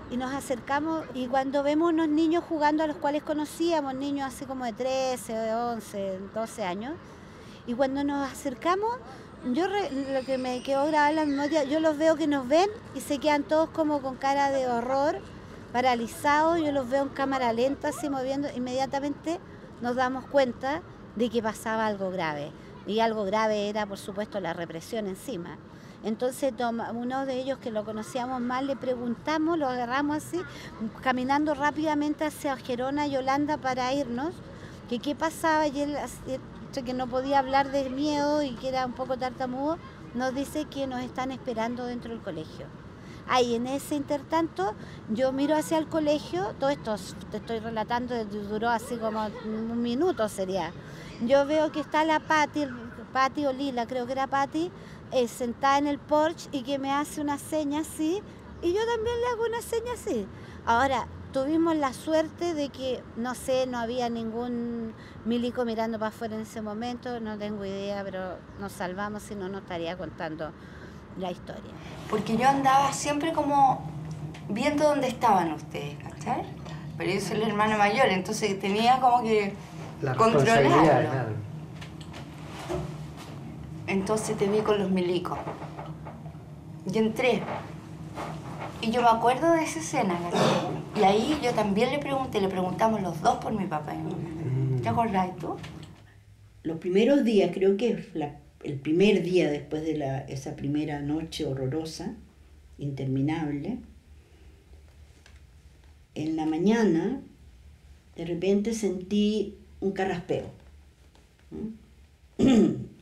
Y nos acercamos, y cuando vemos unos niños jugando a los cuales conocíamos, niños así como de 13, de 11, 12 años, y cuando nos acercamos, lo que me quedó grabado en la memoria, yo los veo que nos ven y se quedan todos como con cara de horror, paralizados. Yo los veo en cámara lenta, así moviendo. Inmediatamente nos damos cuenta de que pasaba algo grave. Y algo grave era, por supuesto, la represión encima. Entonces, uno de ellos que lo conocíamos más, le preguntamos, lo agarramos así, caminando rápidamente hacia Gerona y Holanda para irnos, que qué pasaba, y él, que no podía hablar de miedo y que era un poco tartamudo, nos dice que nos están esperando dentro del colegio. Ahí, en ese intertanto, yo miro hacia el colegio, todo esto te estoy relatando, duró así como un minuto sería. Yo veo que está la Patti o Lila, creo que era Patti, sentada en el porche y que me hace una seña así, y yo también le hago una seña así. Ahora, tuvimos la suerte de que, no sé, no había ningún milico mirando para afuera en ese momento, no tengo idea, pero nos salvamos, si no, no estaría contando la historia. Porque yo andaba siempre como viendo dónde estaban ustedes, ¿cachai? Pero yo soy la hermana mayor, entonces tenía como que controlarlo. Claro. Entonces te vi con los milicos. Y entré. Y yo me acuerdo de esa escena, ¿verdad? Y ahí yo también le preguntamos los dos por mi papá y mi mamá. ¿Te acordás tú? Los primeros días, creo que el primer día después de esa primera noche horrorosa, interminable, en la mañana, de repente sentí un carraspeo.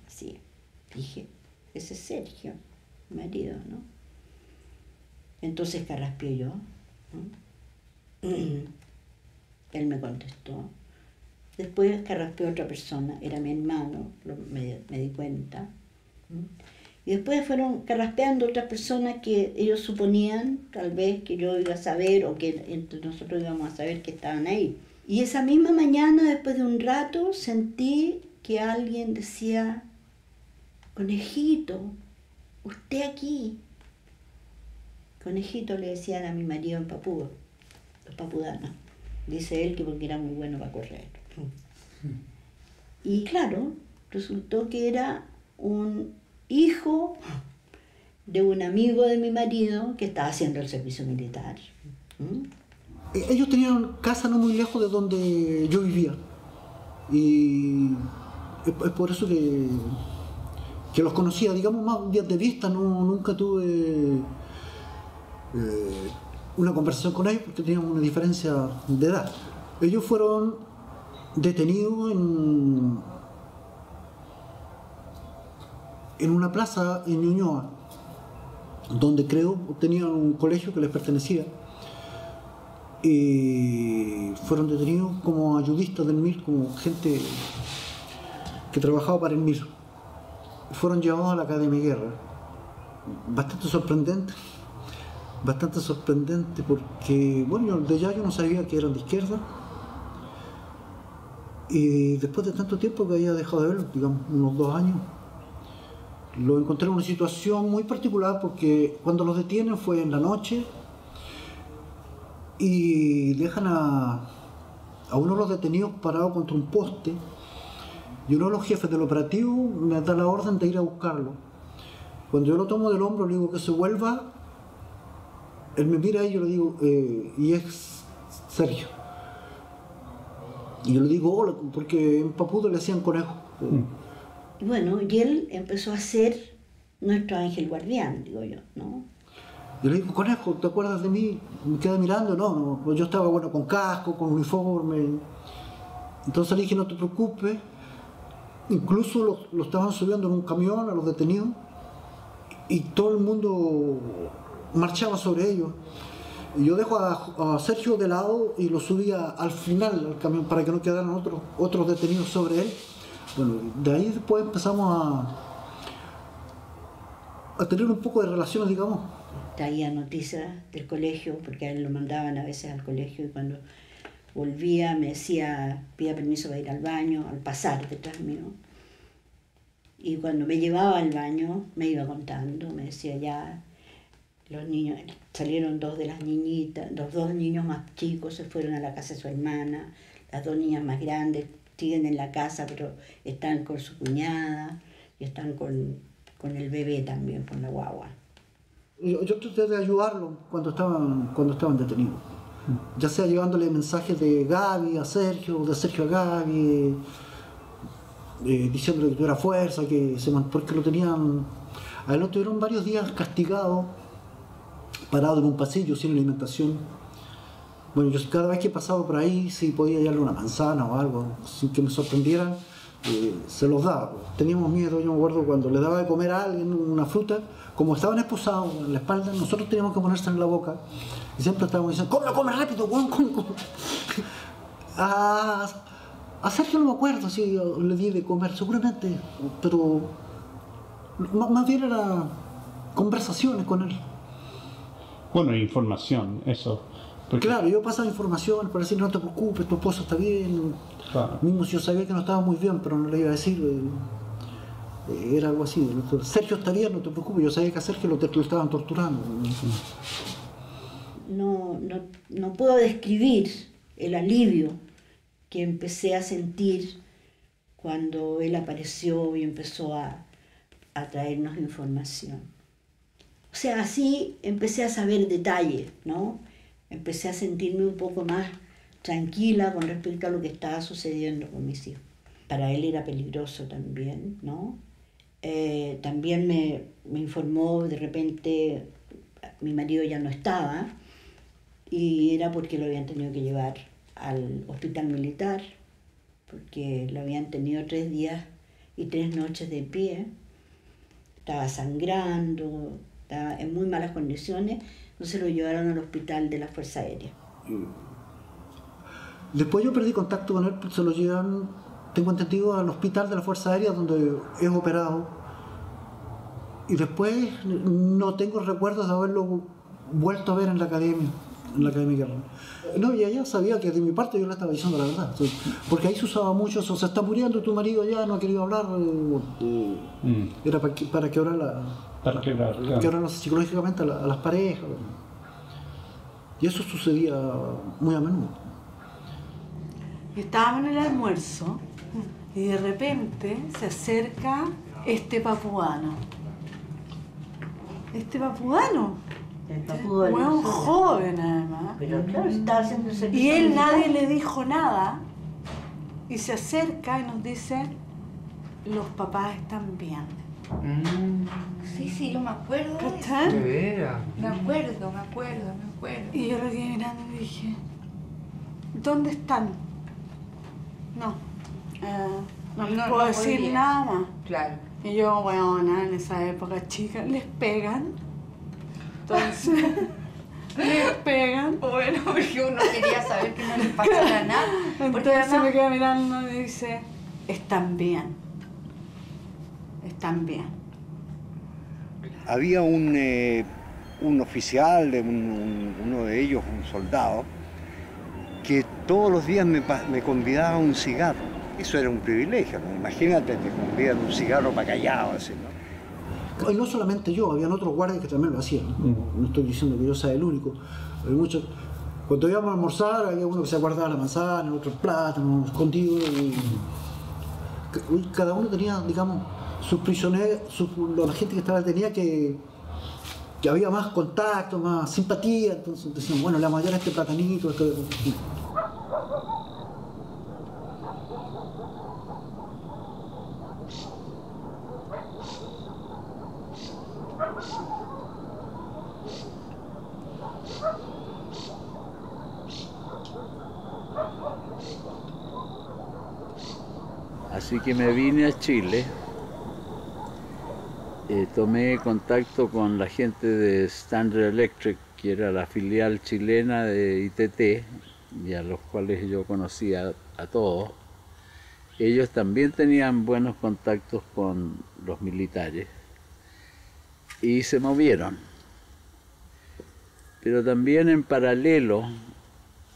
Así, dije, ese es Sergio, mi marido, ¿no? Entonces carraspeó yo, ¿no? Él me contestó. Después carraspeó otra persona, era mi hermano, me di cuenta. Y después fueron carraspeando otras personas que ellos suponían, tal vez, que yo iba a saber o que entre nosotros íbamos a saber que estaban ahí. Y esa misma mañana, después de un rato, sentí que alguien decía, conejito, usted aquí. Conejito le decían a mi marido en papúa, los papudanos. Dice él que porque era muy bueno para correr. Y claro, resultó que era un hijo de un amigo de mi marido que estaba haciendo el servicio militar. Ellos tenían casa no muy lejos de donde yo vivía. Y es por eso que los conocía, digamos, más días de vista. Nunca tuve una conversación con ellos porque teníamos una diferencia de edad. Ellos fueron detenidos en una plaza en Ñuñoa, donde creo tenían un colegio que les pertenecía. Y fueron detenidos como ayudistas del MIR, como gente que trabajaba para el MIR. Fueron llevados a la Academia de Guerra. Bastante sorprendente, bastante sorprendente porque, bueno, de ya yo no sabía que eran de izquierda. Y después de tanto tiempo que había dejado de verlo, digamos, unos 2 años, lo encontré en una situación muy particular porque cuando los detienen fue en la noche y dejan a uno de los detenidos parado contra un poste y uno de los jefes del operativo me da la orden de ir a buscarlo. Cuando yo lo tomo del hombro le digo que se vuelva, él me mira y yo le digo, y es Sergio. Y yo le digo hola, porque en Papudo le hacían conejo. Bueno, y él empezó a ser nuestro ángel guardián, digo yo, ¿no? Yo le digo, conejo, ¿te acuerdas de mí? Me queda mirando, no, yo estaba bueno con casco, con uniforme. Entonces le dije, no te preocupes. Incluso lo estaban subiendo en un camión a los detenidos y todo el mundo marchaba sobre ellos. Y yo dejo a Sergio de lado y lo subía al final al camión para que no quedaran otros detenidos sobre él. Bueno, de ahí después empezamos a tener un poco de relaciones, digamos. Traía noticias del colegio, porque a él lo mandaban a veces al colegio y cuando volvía me decía, pida permiso para ir al baño, al pasar detrás mío. Y cuando me llevaba al baño me iba contando, me decía ya, los niños, salieron 2 de las niñitas, los 2 niños más chicos se fueron a la casa de su hermana, las 2 niñas más grandes siguen en la casa pero están con su cuñada y están con el bebé también, con la guagua. Yo traté de ayudarlo cuando estaban detenidos, ya sea llevándole mensajes de Gaby a Sergio, de Sergio a Gaby, diciéndole que tuviera fuerza, porque lo tenían, a él lo tuvieron varios días castigado, parado en un pasillo sin alimentación. Bueno, yo cada vez que pasaba por ahí, si podía darle una manzana o algo, sin que me sorprendieran, se los daba. Teníamos miedo, yo me acuerdo cuando le daba de comer a alguien una fruta, como estaban esposados en la espalda, nosotros teníamos que ponérsela en la boca y siempre estábamos diciendo, come rápido, come. A Sergio no me acuerdo si le di de comer, seguramente, pero más bien era conversaciones con él. Bueno, información, eso. Porque... Claro, yo pasaba información para decir, no te preocupes, tu esposo está bien. Claro. Mismo si yo sabía que no estaba muy bien, pero no le iba a decir, era algo así. Sergio está bien, no te preocupes, yo sabía que a Sergio lo estaban torturando. No puedo describir el alivio que empecé a sentir cuando él apareció y empezó a traernos información. O sea, así empecé a saber detalles, ¿no? Empecé a sentirme un poco más tranquila con respecto a lo que estaba sucediendo con mis hijos. Para él era peligroso también, ¿no? También me informó, de repente, mi marido ya no estaba, y era porque lo habían tenido que llevar al hospital militar, porque lo habían tenido 3 días y 3 noches de pie, estaba sangrando, estaba en muy malas condiciones, entonces lo llevaron al hospital de la Fuerza Aérea. Después yo perdí contacto con él, se lo llevan, tengo entendido, al hospital de la Fuerza Aérea donde es operado, y después no tengo recuerdos de haberlo vuelto a ver en la academia Guerra. No, y ella sabía que de mi parte yo le estaba diciendo la verdad, porque ahí se usaba mucho eso, se está muriendo tu marido ya, no ha querido hablar, era para quebrar psicológicamente a las parejas, y eso sucedía muy a menudo. Estábamos en el almuerzo y de repente se acerca este papuano. Un joven además. Pero claro, estaba haciendo el servicio y él militar. nadie le dijo nada y se acerca y nos dice, los papás están bien. Sí, yo me acuerdo de eso. ¿De veras? Me acuerdo. Y yo lo quedé mirando y dije, ¿dónde están? No les puedo decir podía. nada más. Claro. Y yo, bueno, en esa época chica, les pegan. Entonces, les pegan. Bueno, porque uno quería saber que no les pasara nada. Entonces además... me queda mirando y dice, están bien. Están bien. Había un un oficial, uno de ellos, un soldado, que todos los días me convidaba a un cigarro. Eso era un privilegio, ¿no? Imagínate, te convidan un cigarro para callado, así, ¿no? Y no solamente yo, habían otros guardias que también lo hacían. No estoy diciendo que yo sea el único. Hay muchos. Cuando íbamos a almorzar, había uno que se guardaba la manzana, otro el plátano, escondido. Y cada uno tenía, digamos, sus prisioneros, la gente que estaba tenía que había más contacto, más simpatía. Entonces decían, bueno, le vamos a dar este platanito, Así que me vine a Chile, tomé contacto con la gente de Standard Electric, que era la filial chilena de ITT, y a los cuales yo conocía a todos. Ellos también tenían buenos contactos con los militares y se movieron. Pero también en paralelo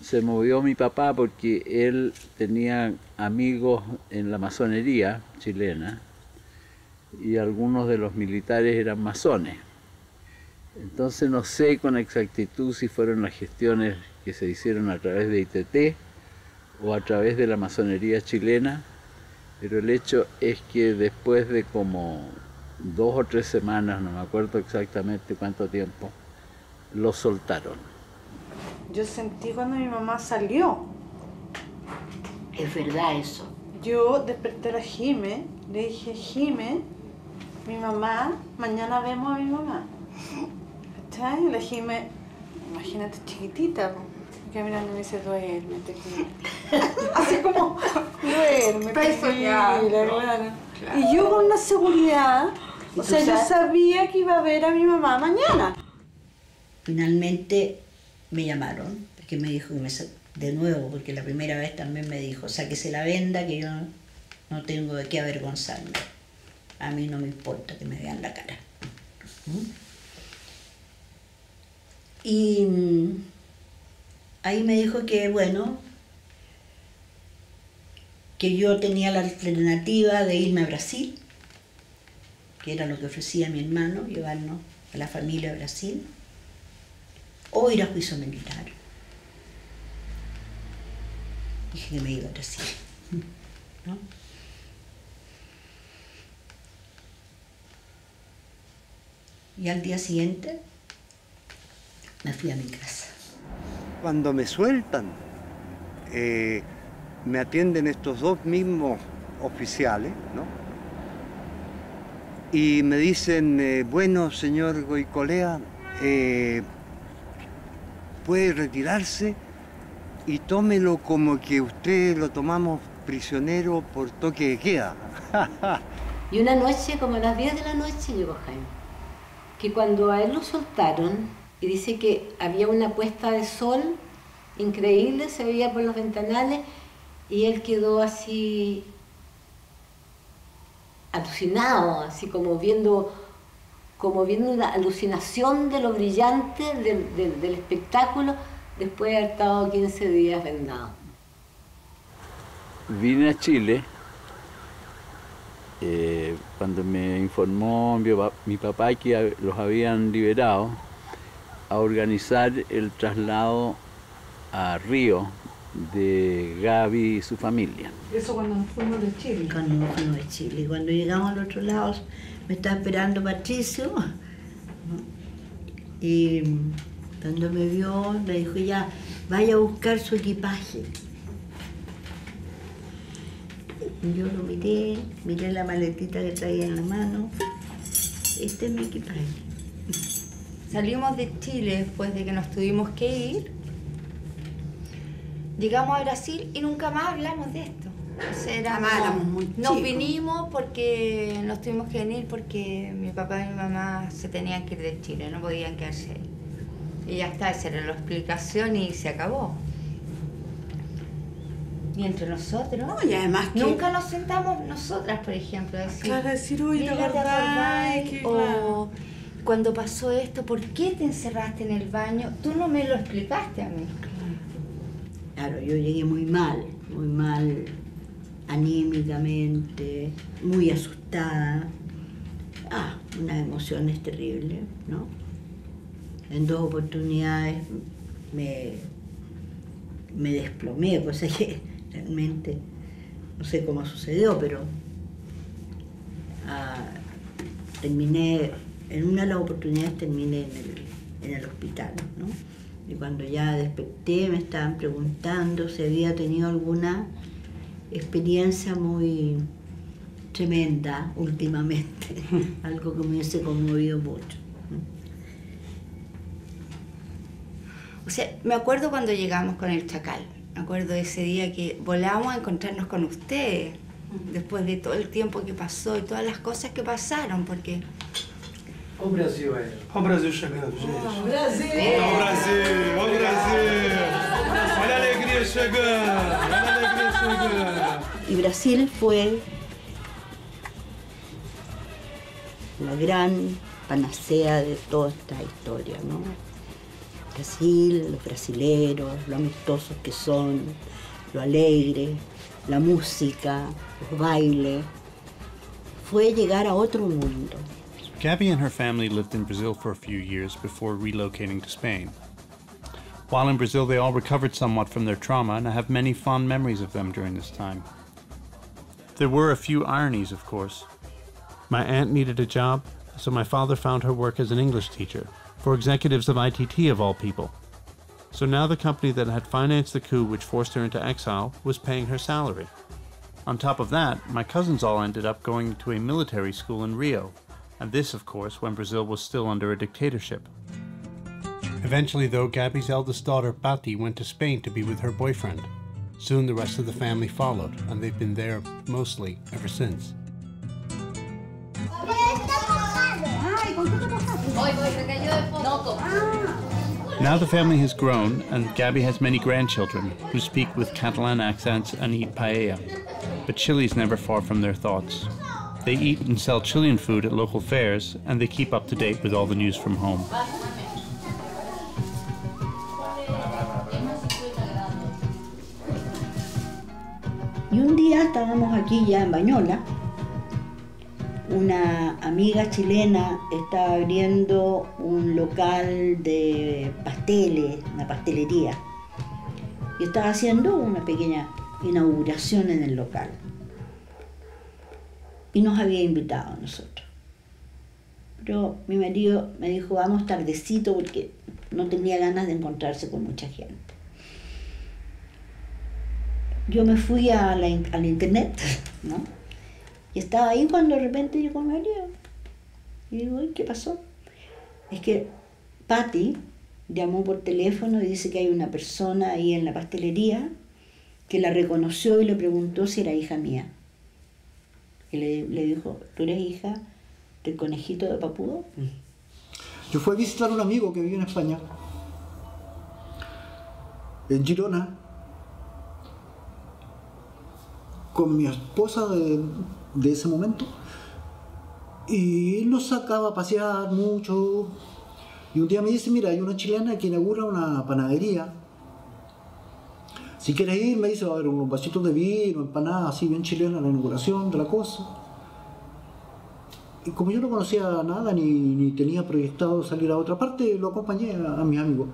se movió mi papá porque él tenía amigos en la masonería chilena y algunos de los militares eran masones. Entonces no sé con exactitud si fueron las gestiones que se hicieron a través de ITT o a través de la masonería chilena, pero el hecho es que después de como 2 o 3 semanas, no me acuerdo exactamente cuánto tiempo, lo soltaron. Yo sentí cuando mi mamá salió. Es verdad eso. Yo desperté a la Jime, le dije, Jime, mi mamá, mañana vemos a mi mamá. ¿Cachai? La Jime, imagínate, chiquitita, que mirando y me dice, duérmete, así como, duérmete, claro. Y yo con una seguridad, o sea, yo sabía que iba a ver a mi mamá mañana. Finalmente me llamaron, porque me dijo que de nuevo, porque la primera vez también me dijo, sáquese la venda, que yo no tengo de qué avergonzarme. A mí no me importa que me vean la cara. Y ahí me dijo que, bueno, que yo tenía la alternativa de irme a Brasil, que era lo que ofrecía mi hermano, llevarnos a la familia a Brasil, o ir a juicio militar. Dije que me iba a Brasil, ¿no? Y al día siguiente me fui a mi casa. Cuando me sueltan, me atienden estos dos mismos oficiales, ¿no? Y me dicen, bueno, señor Goicolea, puede retirarse y tómelo como que usted lo tomamos prisionero por toque de queda. Y una noche, como a las 10 de la noche, llegó Jaime, que cuando a él lo soltaron, y dice que había una puesta de sol increíble, se veía por los ventanales, y él quedó así alucinado, así como viendo una alucinación de lo brillante del espectáculo, después de haber estado 15 días vendado. Vine a Chile cuando me informó mi papá que los habían liberado, a organizar el traslado a Río de Gaby y su familia. Eso cuando nos fuimos de Chile. Cuando nos fuimos de Chile. Y cuando llegamos al otro lado, me estaba esperando Patricio. Y cuando me vio, me dijo, ya, vaya a buscar su equipaje. Y yo lo miré la maletita que traía en la mano. Este es mi equipaje. Salimos de Chile después de que nos tuvimos que ir. Llegamos a Brasil y nunca más hablamos de esto. O sea, éramos muy chicos. Nos vinimos porque nos tuvimos que venir porque mi papá y mi mamá se tenían que ir de Chile, no podían quedarse ahí. Y ya está, esa era la explicación y se acabó. Y entre nosotros, no, y además que nunca nos sentamos nosotras, por ejemplo, a decir, claro, decir, oye, ¿te acordás? cuando pasó esto, ¿por qué te encerraste en el baño? Tú no me lo explicaste a mí. Claro, yo llegué muy mal anímicamente, muy asustada. Unas emociones terribles, ¿no? En 2 oportunidades me desplomé, cosa que realmente no sé cómo sucedió, pero terminé, en una de las oportunidades terminé en el hospital, ¿no? Y cuando ya desperté me estaban preguntando si había tenido alguna experiencia muy tremenda últimamente, algo que me hubiese conmovido mucho. O sea, me acuerdo cuando llegamos con el Chacal, me acuerdo de ese día que volamos a encontrarnos con ustedes, después de todo el tiempo que pasó y todas las cosas que pasaron, porque... O Brasil, Olha o Brasil chegando, gente. Brasil! Olha o Brasil! Olha o Brasil! Olha a alegria chegando! Olha a alegria chegando! Y Brasil fue la gran panacea de toda esta historia, ¿no? Brasil, los brasileros, lo amistosos que son, lo alegre, la música, los bailes. Fue llegar a otro mundo. Gabby and her family lived in Brazil for a few years before relocating to Spain. While in Brazil, they all recovered somewhat from their trauma, and I have many fond memories of them during this time. There were a few ironies, of course. My aunt needed a job, so my father found her work as an English teacher, for executives of ITT of all people. So now the company that had financed the coup which forced her into exile was paying her salary. On top of that, my cousins all ended up going to a military school in Rio, and this, of course, when Brazil was still under a dictatorship. Eventually, though, Gabby's eldest daughter, Patti, went to Spain to be with her boyfriend. Soon the rest of the family followed, and they've been there mostly ever since. Now the family has grown, and Gabby has many grandchildren who speak with Catalan accents and eat paella. But Chile's never far from their thoughts. They eat and sell Chilean food at local fairs, and they keep up to date with all the news from home. Y un día estábamos aquí ya en Bañola, una amiga chilena estaba abriendo un local de pasteles, una pastelería, y estaba haciendo una pequeña inauguración en el local. Y nos había invitado a nosotros. Pero mi marido me dijo, vamos tardecito porque no tenía ganas de encontrarse con mucha gente. Yo me fui a la internet, ¿no? Y estaba ahí cuando de repente llegó mi marido. Y digo, ¿qué pasó? Es que Patti llamó por teléfono y dice que hay una persona ahí en la pastelería que la reconoció y le preguntó si era hija mía. Y le dijo, ¿tú eres hija del conejito de Papudo? Yo fui a visitar a un amigo que vivía en España, en Girona, con mi esposa de ese momento, y él nos sacaba a pasear mucho, y un día me dice, mira, hay una chilena que inaugura una panadería, si quieres ir, me dice, va a haber unos vasitos de vino, empanadas, así bien chilena la inauguración de la cosa. Y como yo no conocía nada, ni tenía proyectado salir a otra parte, lo acompañé a mi amigo.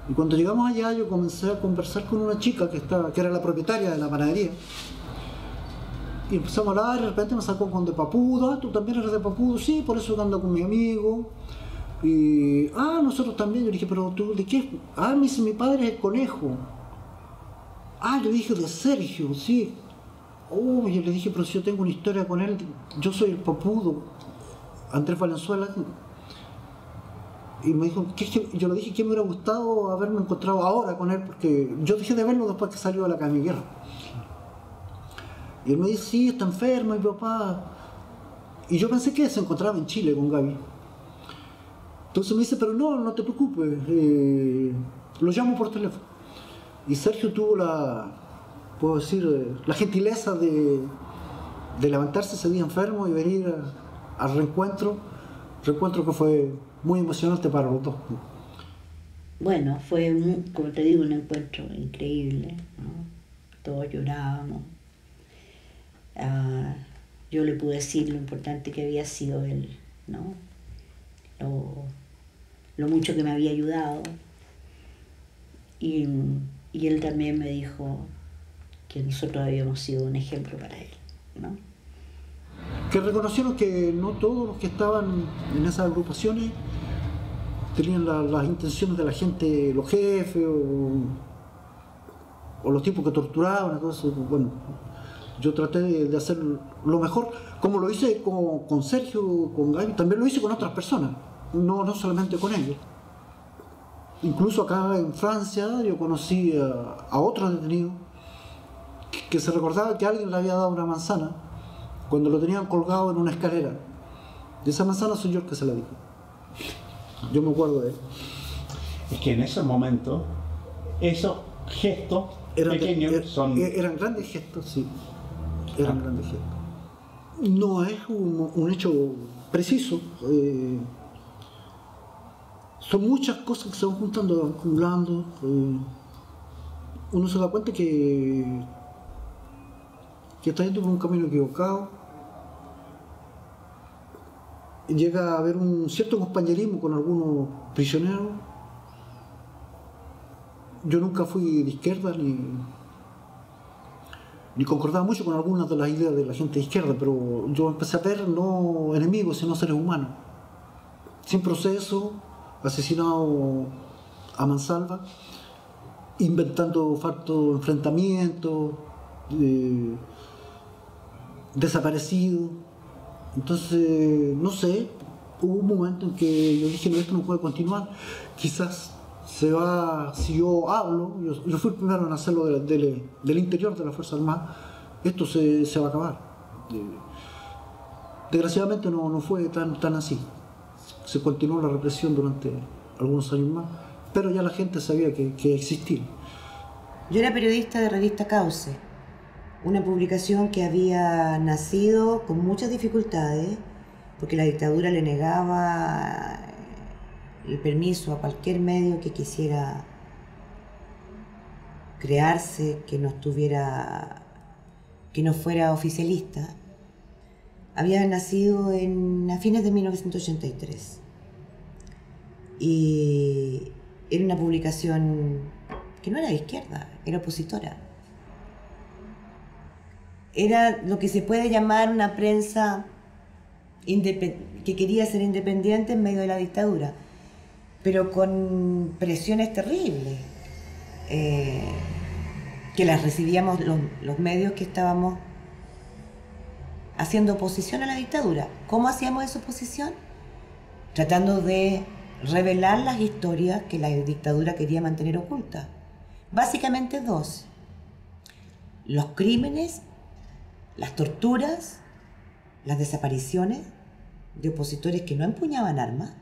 Y cuando llegamos allá, yo comencé a conversar con una chica que era la propietaria de la panadería. Y empezamos a hablar, y de repente me sacó con de Papudo. ¿Tú también eres de Papudo? Sí, por eso ando con mi amigo. Y, nosotros también. Yo le dije, ¿pero tú de qué? Me dice, mi padre es el conejo. Yo dije, de Sergio, sí. Yo le dije, pero si yo tengo una historia con él, yo soy el Papudo, Andrés Valenzuela. Y me dijo, yo le dije que me hubiera gustado haberme encontrado ahora con él, porque yo dejé de verlo después que salió de la camiguera. Y él me dice, sí, está enfermo, mi papá. Y yo pensé que se encontraba en Chile con Gaby. Entonces me dice, pero no te preocupes, lo llamo por teléfono. Y Sergio tuvo la gentileza de levantarse ese día enfermo y venir al reencuentro reencuentro que fue muy emocionante para los dos. Bueno, fue, como te digo, un encuentro increíble, ¿no? Todos llorábamos. Yo le pude decir lo importante que había sido él, ¿no? Lo mucho que me había ayudado. Y él también me dijo que nosotros habíamos sido un ejemplo para él, ¿no? Que reconocieron que no todos los que estaban en esas agrupaciones tenían las intenciones de la gente, los jefes o los tipos que torturaban. Entonces, bueno, yo traté de hacer lo mejor, como lo hice con Sergio, con Gaby, también lo hice con otras personas, no solamente con ellos. Incluso acá en Francia yo conocí a otro detenido que se recordaba que alguien le había dado una manzana cuando lo tenían colgado en una escalera. Y esa manzana soy yo el que se la dijo. Yo me acuerdo de él. Es que en ese momento, esos gestos pequeños son... Eran grandes gestos, sí. Eran grandes gestos. No es un hecho preciso. Son muchas cosas que se van juntando, acumulando. Uno se da cuenta que está yendo por un camino equivocado. Llega a haber un cierto compañerismo con algunos prisioneros. Yo nunca fui de izquierda ni concordaba mucho con algunas de las ideas de la gente de izquierda, pero yo empecé a ver no enemigos, sino seres humanos. Sin proceso, asesinado a mansalva, inventando falsos enfrentamientos, desaparecidos. Entonces, no sé, hubo un momento en que yo dije, no, esto no puede continuar, quizás se va, si yo hablo, yo fui el primero en hacerlo del interior de la Fuerza Armada, esto se va a acabar. Desgraciadamente no fue tan así, se continuó la represión durante algunos años más, pero ya la gente sabía que existía. Yo era periodista de Revista Cauce, una publicación que había nacido con muchas dificultades, porque la dictadura le negaba el permiso a cualquier medio que quisiera crearse, que no fuera oficialista. Había nacido a fines de 1983 y era una publicación que no era de izquierda, era opositora. Era lo que se puede llamar una prensa que quería ser independiente en medio de la dictadura, pero con presiones terribles, que las recibíamos los medios que estábamos haciendo oposición a la dictadura. ¿Cómo hacíamos esa oposición? Tratando de revelar las historias que la dictadura quería mantener ocultas. Básicamente dos: los crímenes, las torturas, las desapariciones de opositores que no empuñaban armas,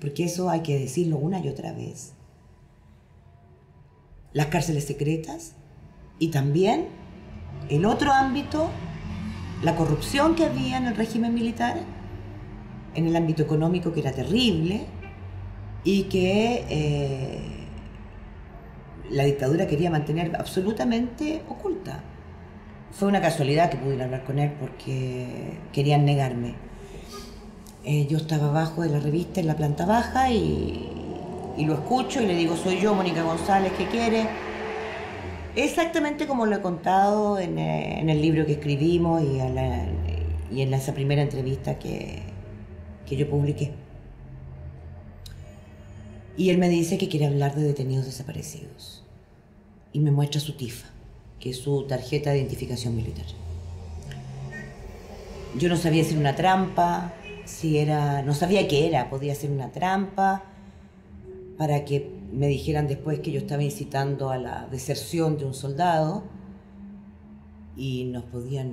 porque eso hay que decirlo una y otra vez, las cárceles secretas y también el otro ámbito, la corrupción que había en el régimen militar, en el ámbito económico, que era terrible y que la dictadura quería mantener absolutamente oculta. Fue una casualidad que pude ir a hablar con él porque querían negarme. Yo estaba abajo de la revista en la planta baja y lo escucho y le digo, soy yo, Mónica González, ¿qué quiere? Exactamente como lo he contado en el libro que escribimos y en esa primera entrevista que yo publiqué. Y él me dice que quiere hablar de detenidos desaparecidos y me muestra su TIFA, que es su tarjeta de identificación militar. Yo no sabía si era una trampa, no sabía qué era, podía ser una trampa para que me dijeran después que yo estaba incitando a la deserción de un soldado y nos podían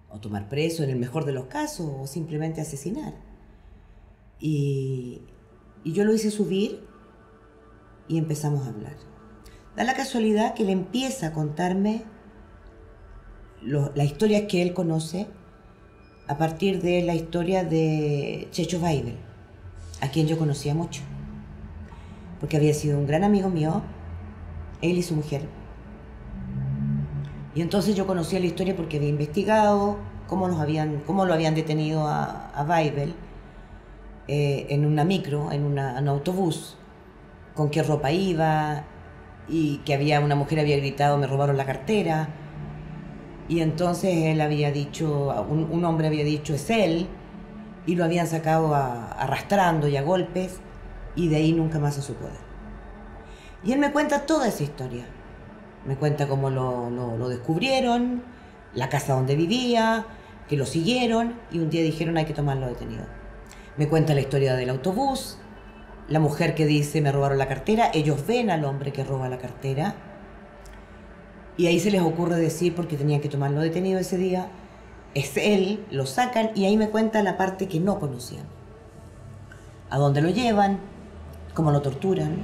o tomar preso en el mejor de los casos o simplemente asesinar. Y yo lo hice subir y empezamos a hablar. Da la casualidad que él empieza a contarme las historias que él conoce a partir de la historia de Checho Weibel, a quien yo conocía mucho, porque había sido un gran amigo mío, él y su mujer. Y entonces yo conocía la historia porque había investigado cómo lo habían detenido a Weibel en una micro, en un autobús, con qué ropa iba, y que una mujer había gritado, me robaron la cartera. Y entonces él había dicho, un hombre había dicho, es él, y lo habían sacado arrastrando y a golpes, y de ahí nunca más se supo de él. Y él me cuenta toda esa historia. Me cuenta cómo lo descubrieron, la casa donde vivía, que lo siguieron, y un día dijeron hay que tomarlo detenido. Me cuenta la historia del autobús, la mujer que dice me robaron la cartera, ellos ven al hombre que roba la cartera, y ahí se les ocurre decir, porque tenían que tomarlo detenido ese día, es él, lo sacan, y ahí me cuenta la parte que no conocían. A dónde lo llevan, cómo lo torturan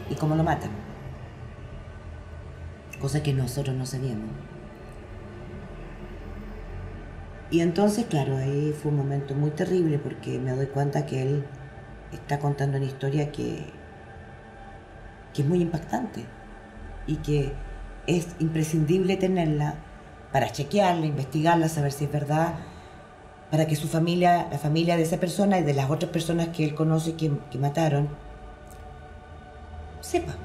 y cómo lo matan. Cosa que nosotros no sabíamos. Y entonces, claro, ahí fue un momento muy terrible porque me doy cuenta que él está contando una historia que es muy impactante y que es imprescindible tenerla para chequearla, investigarla, saber si es verdad, para que su familia, la familia de esa persona y de las otras personas que él conoce que mataron, sepa.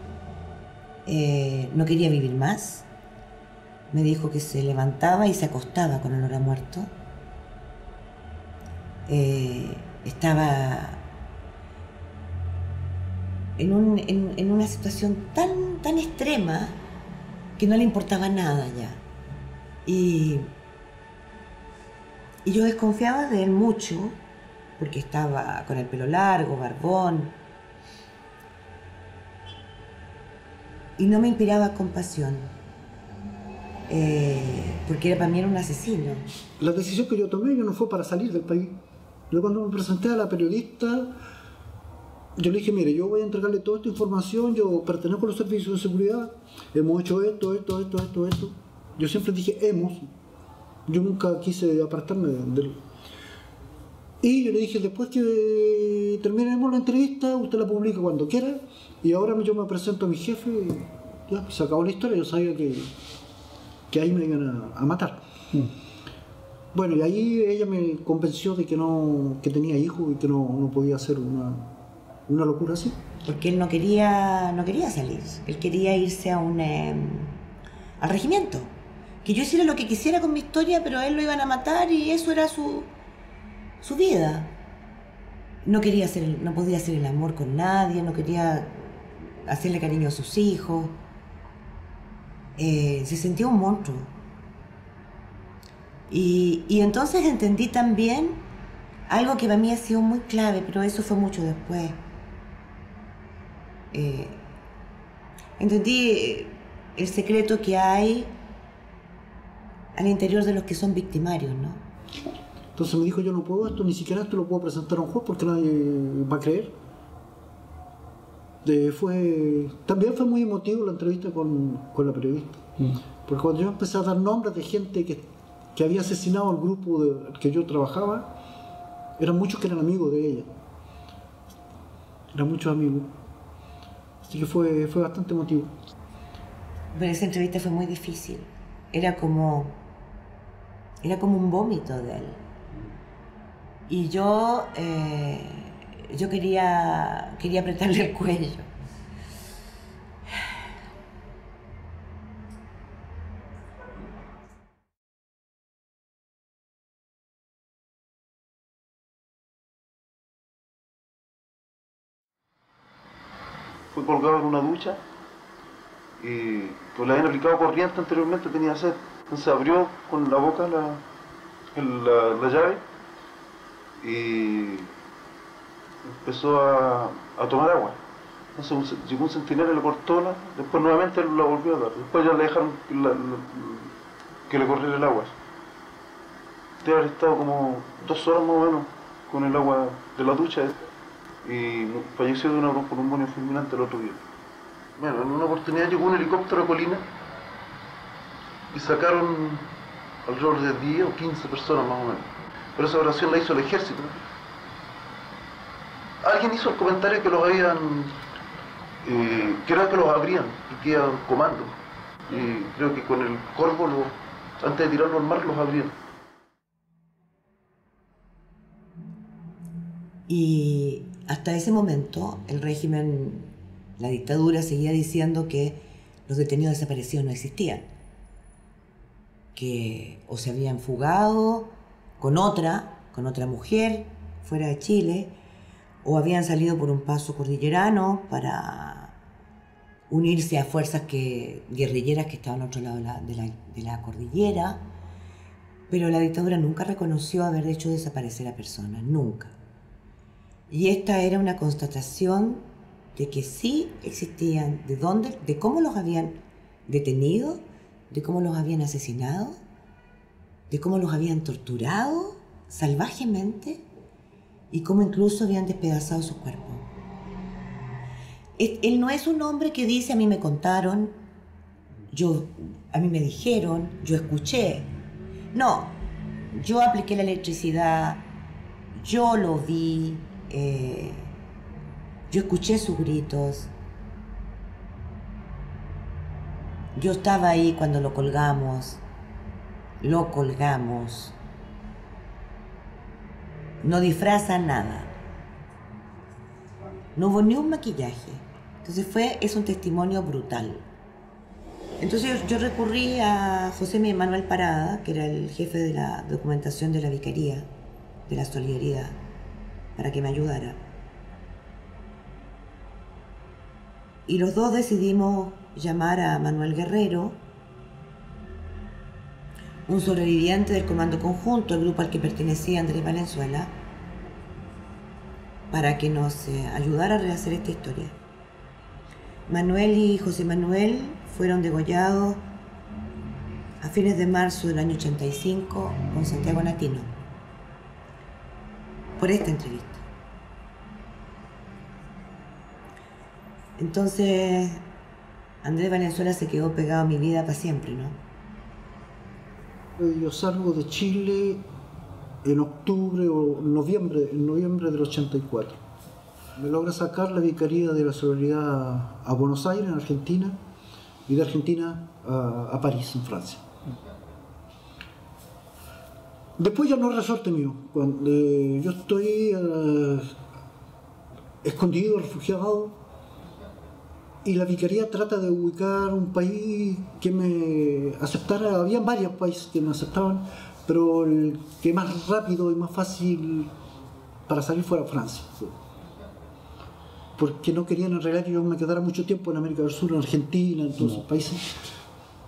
No quería vivir más. Me dijo que se levantaba y se acostaba con olor a muerto. Estaba en una situación tan extrema que no le importaba nada ya. Y yo desconfiaba de él mucho porque estaba con el pelo largo, barbón, y no me inspiraba compasión, porque para mí era un asesino. La decisión que yo tomé no fue para salir del país. Yo cuando me presenté a la periodista, yo le dije, mire, yo voy a entregarle toda esta información, yo pertenezco a los servicios de seguridad, hemos hecho esto. Yo siempre dije hemos, yo nunca quise apartarme de él. Y yo le dije, después que terminemos la entrevista, usted la publica cuando quiera, y ahora yo me presento a mi jefe, y ya, se acabó la historia, yo sabía que ahí me iban a matar. Bueno, y ahí ella me convenció de que tenía hijos y que no podía hacer una locura así. Porque él no quería salir, él quería irse al regimiento. Que yo hiciera lo que quisiera con mi historia, pero a él lo iban a matar y eso era su vida. No podía hacer el amor con nadie, no quería hacerle cariño a sus hijos. Se sentía un monstruo. Y entonces entendí también algo que para mí ha sido muy clave, pero eso fue mucho después. Entendí el secreto que hay al interior de los que son victimarios, ¿no? Entonces me dijo, yo no puedo esto, ni siquiera esto lo puedo presentar a un juez porque nadie va a creer. También fue muy emotivo la entrevista con la periodista. Porque cuando yo empecé a dar nombres de gente que había asesinado al grupo que yo trabajaba, eran muchos que eran amigos de ella. Eran muchos amigos. Así que fue bastante emotivo. Pero esa entrevista fue muy difícil. Era como un vómito de él. Y yo quería apretarle el cuello. Fue colgado en una ducha y pues le habían aplicado corriente anteriormente, tenía sed. Entonces abrió con la boca la llave y empezó a tomar agua. Entonces llegó un centinela y le cortó después nuevamente la volvió a dar. Después ya le dejaron que le corriera el agua. Debe haber estado como 2 horas más o menos con el agua de la ducha y falleció de una bronconeumonía fulminante el otro día. Bueno, en una oportunidad llegó un helicóptero a Colina y sacaron alrededor de 10 o 15 personas más o menos. Pero esa operación la hizo el ejército. Alguien hizo el comentario que los habían, creo que los abrían y que iban comando. Y creo que con el corvo, antes de tirarlo al mar, los abrían. Y hasta ese momento el régimen, la dictadura, seguía diciendo que los detenidos desaparecidos no existían, que o se habían fugado con otra mujer fuera de Chile, o habían salido por un paso cordillerano para unirse a fuerzas guerrilleras que estaban al otro lado de la cordillera, pero la dictadura nunca reconoció haber hecho desaparecer a personas, nunca. Y esta era una constatación de que sí existían, de cómo los habían detenido, de cómo los habían asesinado, de cómo los habían torturado salvajemente y cómo incluso habían despedazado su cuerpo. Él no es un hombre que dice: a mí me contaron, a mí me dijeron, yo escuché. No, yo apliqué la electricidad, yo lo vi, yo escuché sus gritos, yo estaba ahí cuando lo colgamos. No disfraza nada. No hubo ni un maquillaje. Entonces es un testimonio brutal. Entonces yo recurrí a José Manuel Parada, que era el jefe de la documentación de la Vicaría de la Solidaridad, para que me ayudara. Y los dos decidimos llamar a Manuel Guerrero, un sobreviviente del Comando Conjunto, el grupo al que pertenecía Andrés Valenzuela, para que nos ayudara a rehacer esta historia. Manuel y José Manuel fueron degollados a fines de marzo del año 85 con Santiago Natino, por esta entrevista. Entonces, Andrés Valenzuela se quedó pegado a mi vida para siempre, ¿no? Yo salgo de Chile en octubre o en noviembre del 84. Me logra sacar la Vicaría de la Solidaridad a Buenos Aires, en Argentina, y de Argentina a París, en Francia. Después ya no es resorte mío. Cuando yo estoy escondido, refugiado, y la Vicaría trata de ubicar un país que me aceptara. Había varios países que me aceptaban, pero el que más rápido y más fácil para salir fuera Francia. Porque no querían en realidad que yo me quedara mucho tiempo en América del Sur, en Argentina, en todos esos países.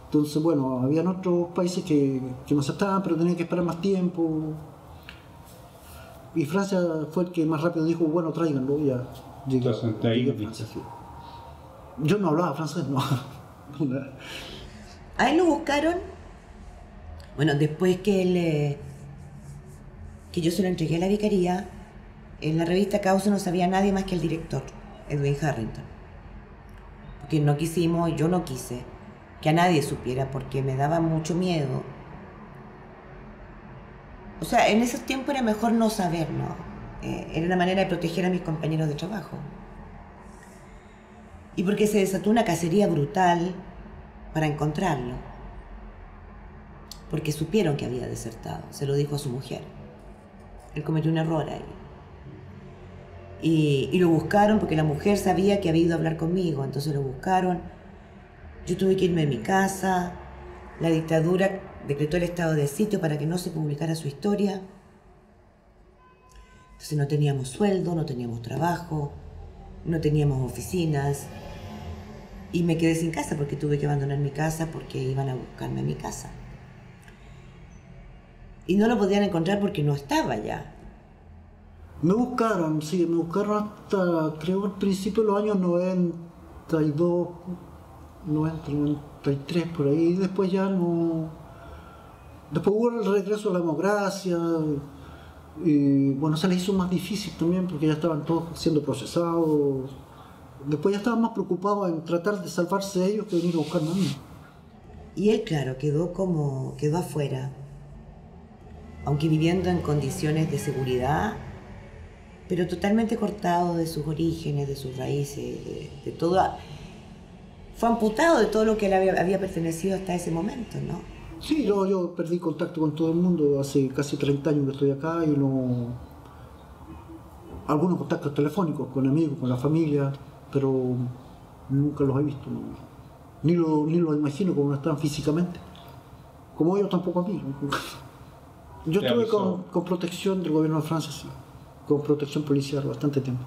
Entonces, bueno, habían otros países que me aceptaban, pero tenía que esperar más tiempo. Y Francia fue el que más rápido dijo: bueno, tráiganlo, ya llegué a Francia. Sí. Yo no hablaba francés, no. A él lo buscaron, bueno, después que yo se lo entregué a la Vicaría, en la revista Causa no sabía nadie más que el director, Edwin Harrington. Porque no quisimos, yo no quise que a nadie supiera, porque me daba mucho miedo. O sea, en esos tiempos era mejor no saber, ¿no? Era una manera de proteger a mis compañeros de trabajo. Y porque se desató una cacería brutal para encontrarlo. Porque supieron que había desertado, se lo dijo a su mujer. Él cometió un error ahí. Y lo buscaron porque la mujer sabía que había ido a hablar conmigo, entonces lo buscaron. Yo tuve que irme de mi casa. La dictadura decretó el estado de sitio para que no se publicara su historia. Entonces no teníamos sueldo, no teníamos trabajo, no teníamos oficinas. Y me quedé sin casa porque tuve que abandonar mi casa porque iban a buscarme a mi casa. Y no lo podían encontrar porque no estaba ya. Me buscaron, sí, me buscaron hasta, creo, al principio de los años 92, 93, por ahí. Después ya no... Después hubo el regreso a la democracia. Y bueno, se les hizo más difícil también porque ya estaban todos siendo procesados. Después ya estaban más preocupados en tratar de salvarse ellos que venir a buscarme a mí. Y él, claro, quedó afuera. aunque viviendo en condiciones de seguridad, pero totalmente cortado de sus orígenes, de sus raíces, de todo. Fue amputado de todo lo que él había pertenecido hasta ese momento, ¿no? Sí, yo perdí contacto con todo el mundo, hace casi 30 años que estoy acá y no... Algunos contactos telefónicos con amigos, con la familia, pero nunca los he visto, ¿no? Ni los imagino como están físicamente, como ellos tampoco a mí, ¿no? Yo estuve con protección del gobierno de Francia, sí, con protección policial bastante tiempo.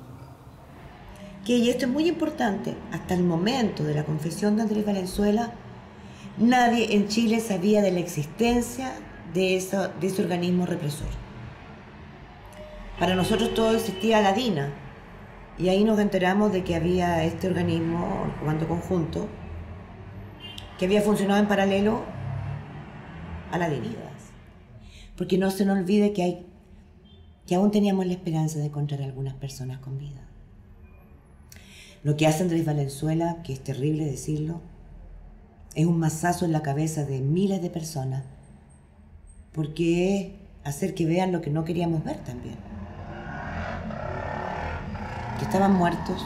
Y esto es muy importante, hasta el momento de la confesión de Andrés Valenzuela, nadie en Chile sabía de la existencia de ese organismo represor. Para nosotros todo existía la DINA, y ahí nos enteramos de que había este organismo, el Comando Conjunto, que había funcionado en paralelo a la DINIDAS. Porque no se nos olvide que aún teníamos la esperanza de encontrar a algunas personas con vida. Lo que hace Andrés Valenzuela, que es terrible decirlo, es un mazazo en la cabeza de miles de personas, porque es hacer que vean lo que no queríamos ver también. Que estaban muertos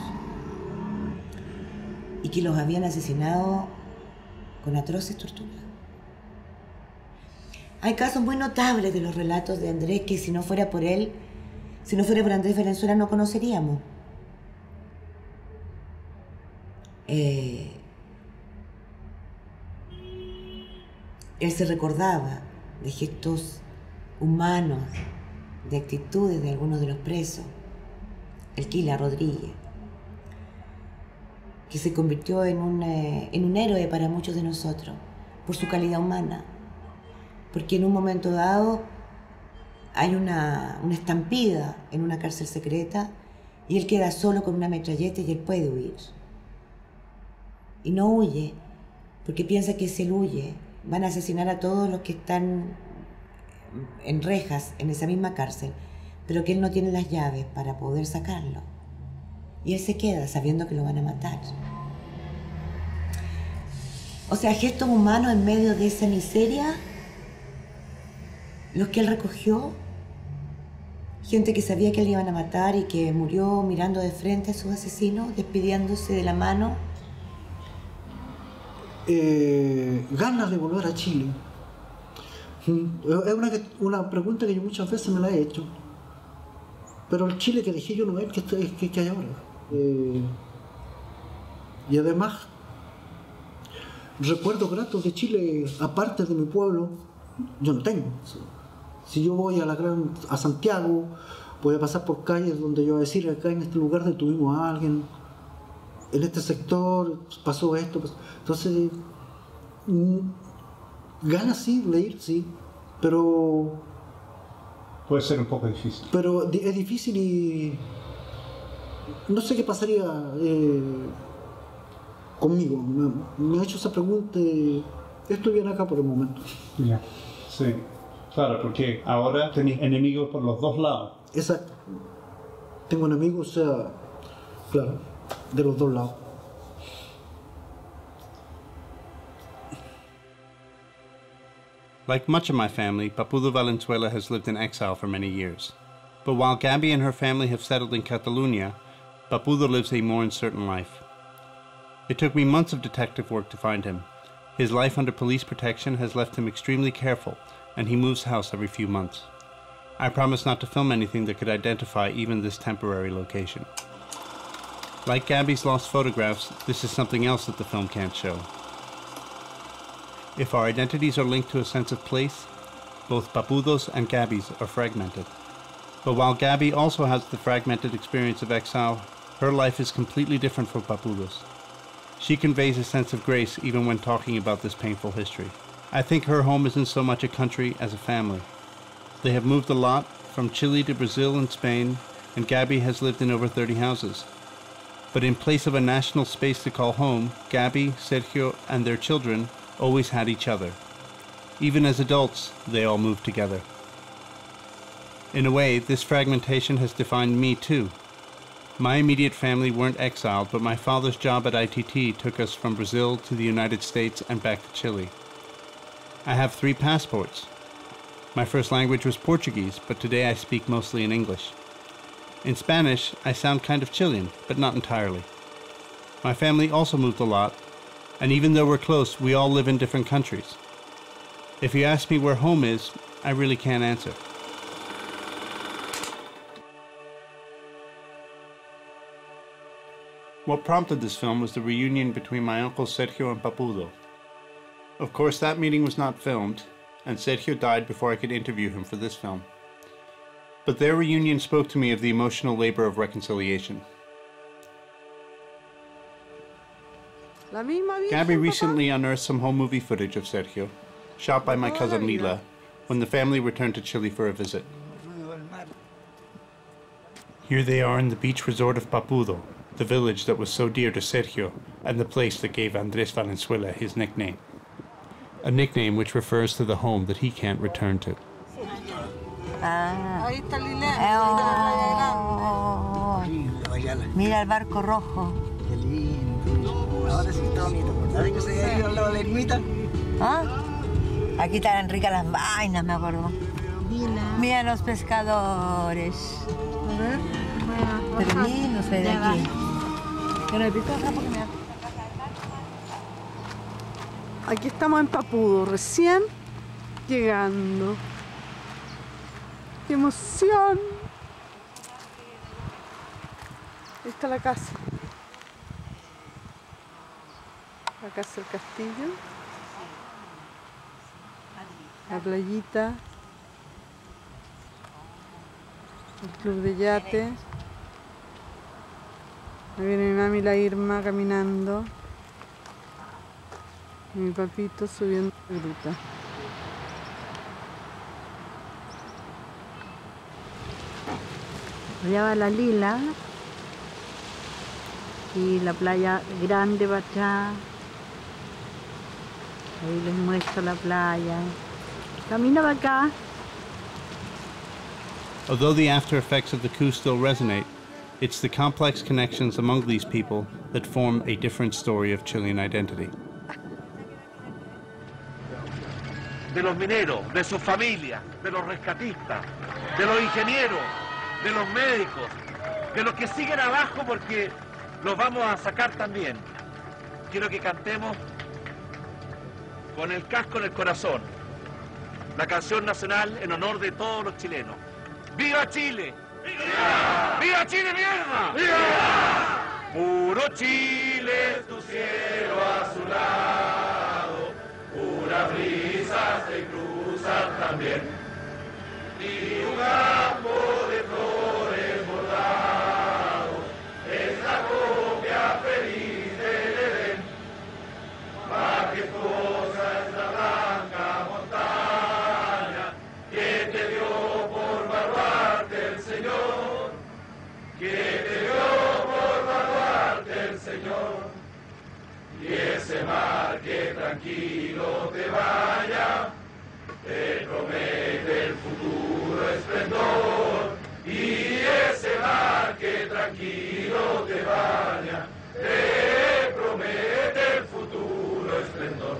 y que los habían asesinado con atroces torturas. Hay casos muy notables de los relatos de Andrés que si no fuera por él, si no fuera por Andrés Valenzuela no conoceríamos. Él se recordaba de gestos humanos, de actitudes de algunos de los presos. El Quila Rodríguez, que se convirtió en un héroe para muchos de nosotros, por su calidad humana. Porque en un momento dado hay una estampida en una cárcel secreta y él queda solo con una metralleta y él puede huir. Y no huye, porque piensa que si él huye, van a asesinar a todos los que están en rejas en esa misma cárcel, pero que él no tiene las llaves para poder sacarlo. Y él se queda sabiendo que lo van a matar. O sea, gestos humanos en medio de esa miseria, los que él recogió, gente que sabía que le iban a matar y que murió mirando de frente a sus asesinos, despidiéndose de la mano. Ganas de volver a Chile. Es una pregunta que yo muchas veces me la he hecho. Pero el Chile que dejé yo no es el que hay ahora. Y además, recuerdos gratos de Chile, aparte de mi pueblo, yo no tengo. Si yo voy a Santiago, voy a pasar por calles donde yo voy a decir, acá en este lugar detuvimos a alguien, en este sector pasó esto. Entonces, ganas sí de ir, sí, pero... Puede ser un poco difícil. Pero es difícil y no sé qué pasaría conmigo. Me he hecho esa pregunta y estoy bien acá por el momento. Ya, sí. Claro, porque ahora tenéis enemigos por los dos lados. Exacto. Tengo enemigos, o sea, claro, de los dos lados. Like much of my family, Papudo Valenzuela has lived in exile for many years. But while Gabby and her family have settled in Catalunya, Papudo lives a more uncertain life. It took me months of detective work to find him. His life under police protection has left him extremely careful, and he moves house every few months. I promised not to film anything that could identify even this temporary location. Like Gabby's lost photographs, this is something else that the film can't show. If our identities are linked to a sense of place, both Papudo's and Gabby's are fragmented. But while Gabby also has the fragmented experience of exile, her life is completely different from Papudo's. She conveys a sense of grace even when talking about this painful history. I think her home isn't so much a country as a family. They have moved a lot, from Chile to Brazil and Spain, and Gabby has lived in over 30 houses. But in place of a national space to call home, Gabby, Sergio, and their children always had each other. Even as adults, they all moved together. In a way, this fragmentation has defined me too. My immediate family weren't exiled, but my father's job at ITT took us from Brazil to the United States and back to Chile. I have 3 passports. My first language was Portuguese, but today I speak mostly in English. In Spanish, I sound kind of Chilean, but not entirely. My family also moved a lot, and even though we're close, we all live in different countries. If you ask me where home is, I really can't answer. What prompted this film was the reunion between my uncles Sergio and Papudo. Of course, that meeting was not filmed, and Sergio died before I could interview him for this film. But their reunion spoke to me of the emotional labor of reconciliation. Gabby recently unearthed some home movie footage of Sergio, shot by my cousin Lila, when the family returned to Chile for a visit. Here they are in the beach resort of Papudo, the village that was so dear to Sergio, and the place that gave Andrés Valenzuela his nickname. A nickname which refers to the home that he can't return to. Ahí está Mira el barco rojo. Qué lindo. Ahora sí está bonito. ¿Sabes que se había ido al lado de la ermita? ¿Ah? Aquí estaban ricas las vainas, me acuerdo. Mira los pescadores. A ver. Pero no sé de aquí. Aquí estamos en Papudo, recién llegando. ¡Qué emoción! Ahí está la casa. La casa del castillo. La playita. El club de yate. Ahí viene mi mami, la Irma, caminando. Y mi papito subiendo la gruta. Allá va la Lila. Y la playa grande va allá. Ahí les muestro la playa. Camina para acá. Although the after effects of the coup still resonate, it's the complex connections among these people that form a different story of Chilean identity. De los mineros, de sus familias, de los rescatistas, de los ingenieros, de los médicos, de los que siguen abajo porque los vamos a sacar también. Quiero que cantemos con el casco en el corazón, la canción nacional en honor de todos los chilenos. ¡Viva Chile! ¡Viva! ¡Viva Chile, mierda! ¡Viva! Puro Chile, tu cielo azulado, puras brisas te cruzan también, y un campo de flores bordado, es la copia feliz del Edén, majestuosa es la blanca montaña, que te dio por baluarte el Señor, que te dio por baluarte el Señor, y ese mar que tranquilo te vaya, te promete el futuro esplendor, y ese mar que tranquilo te vaya, te promete el futuro esplendor.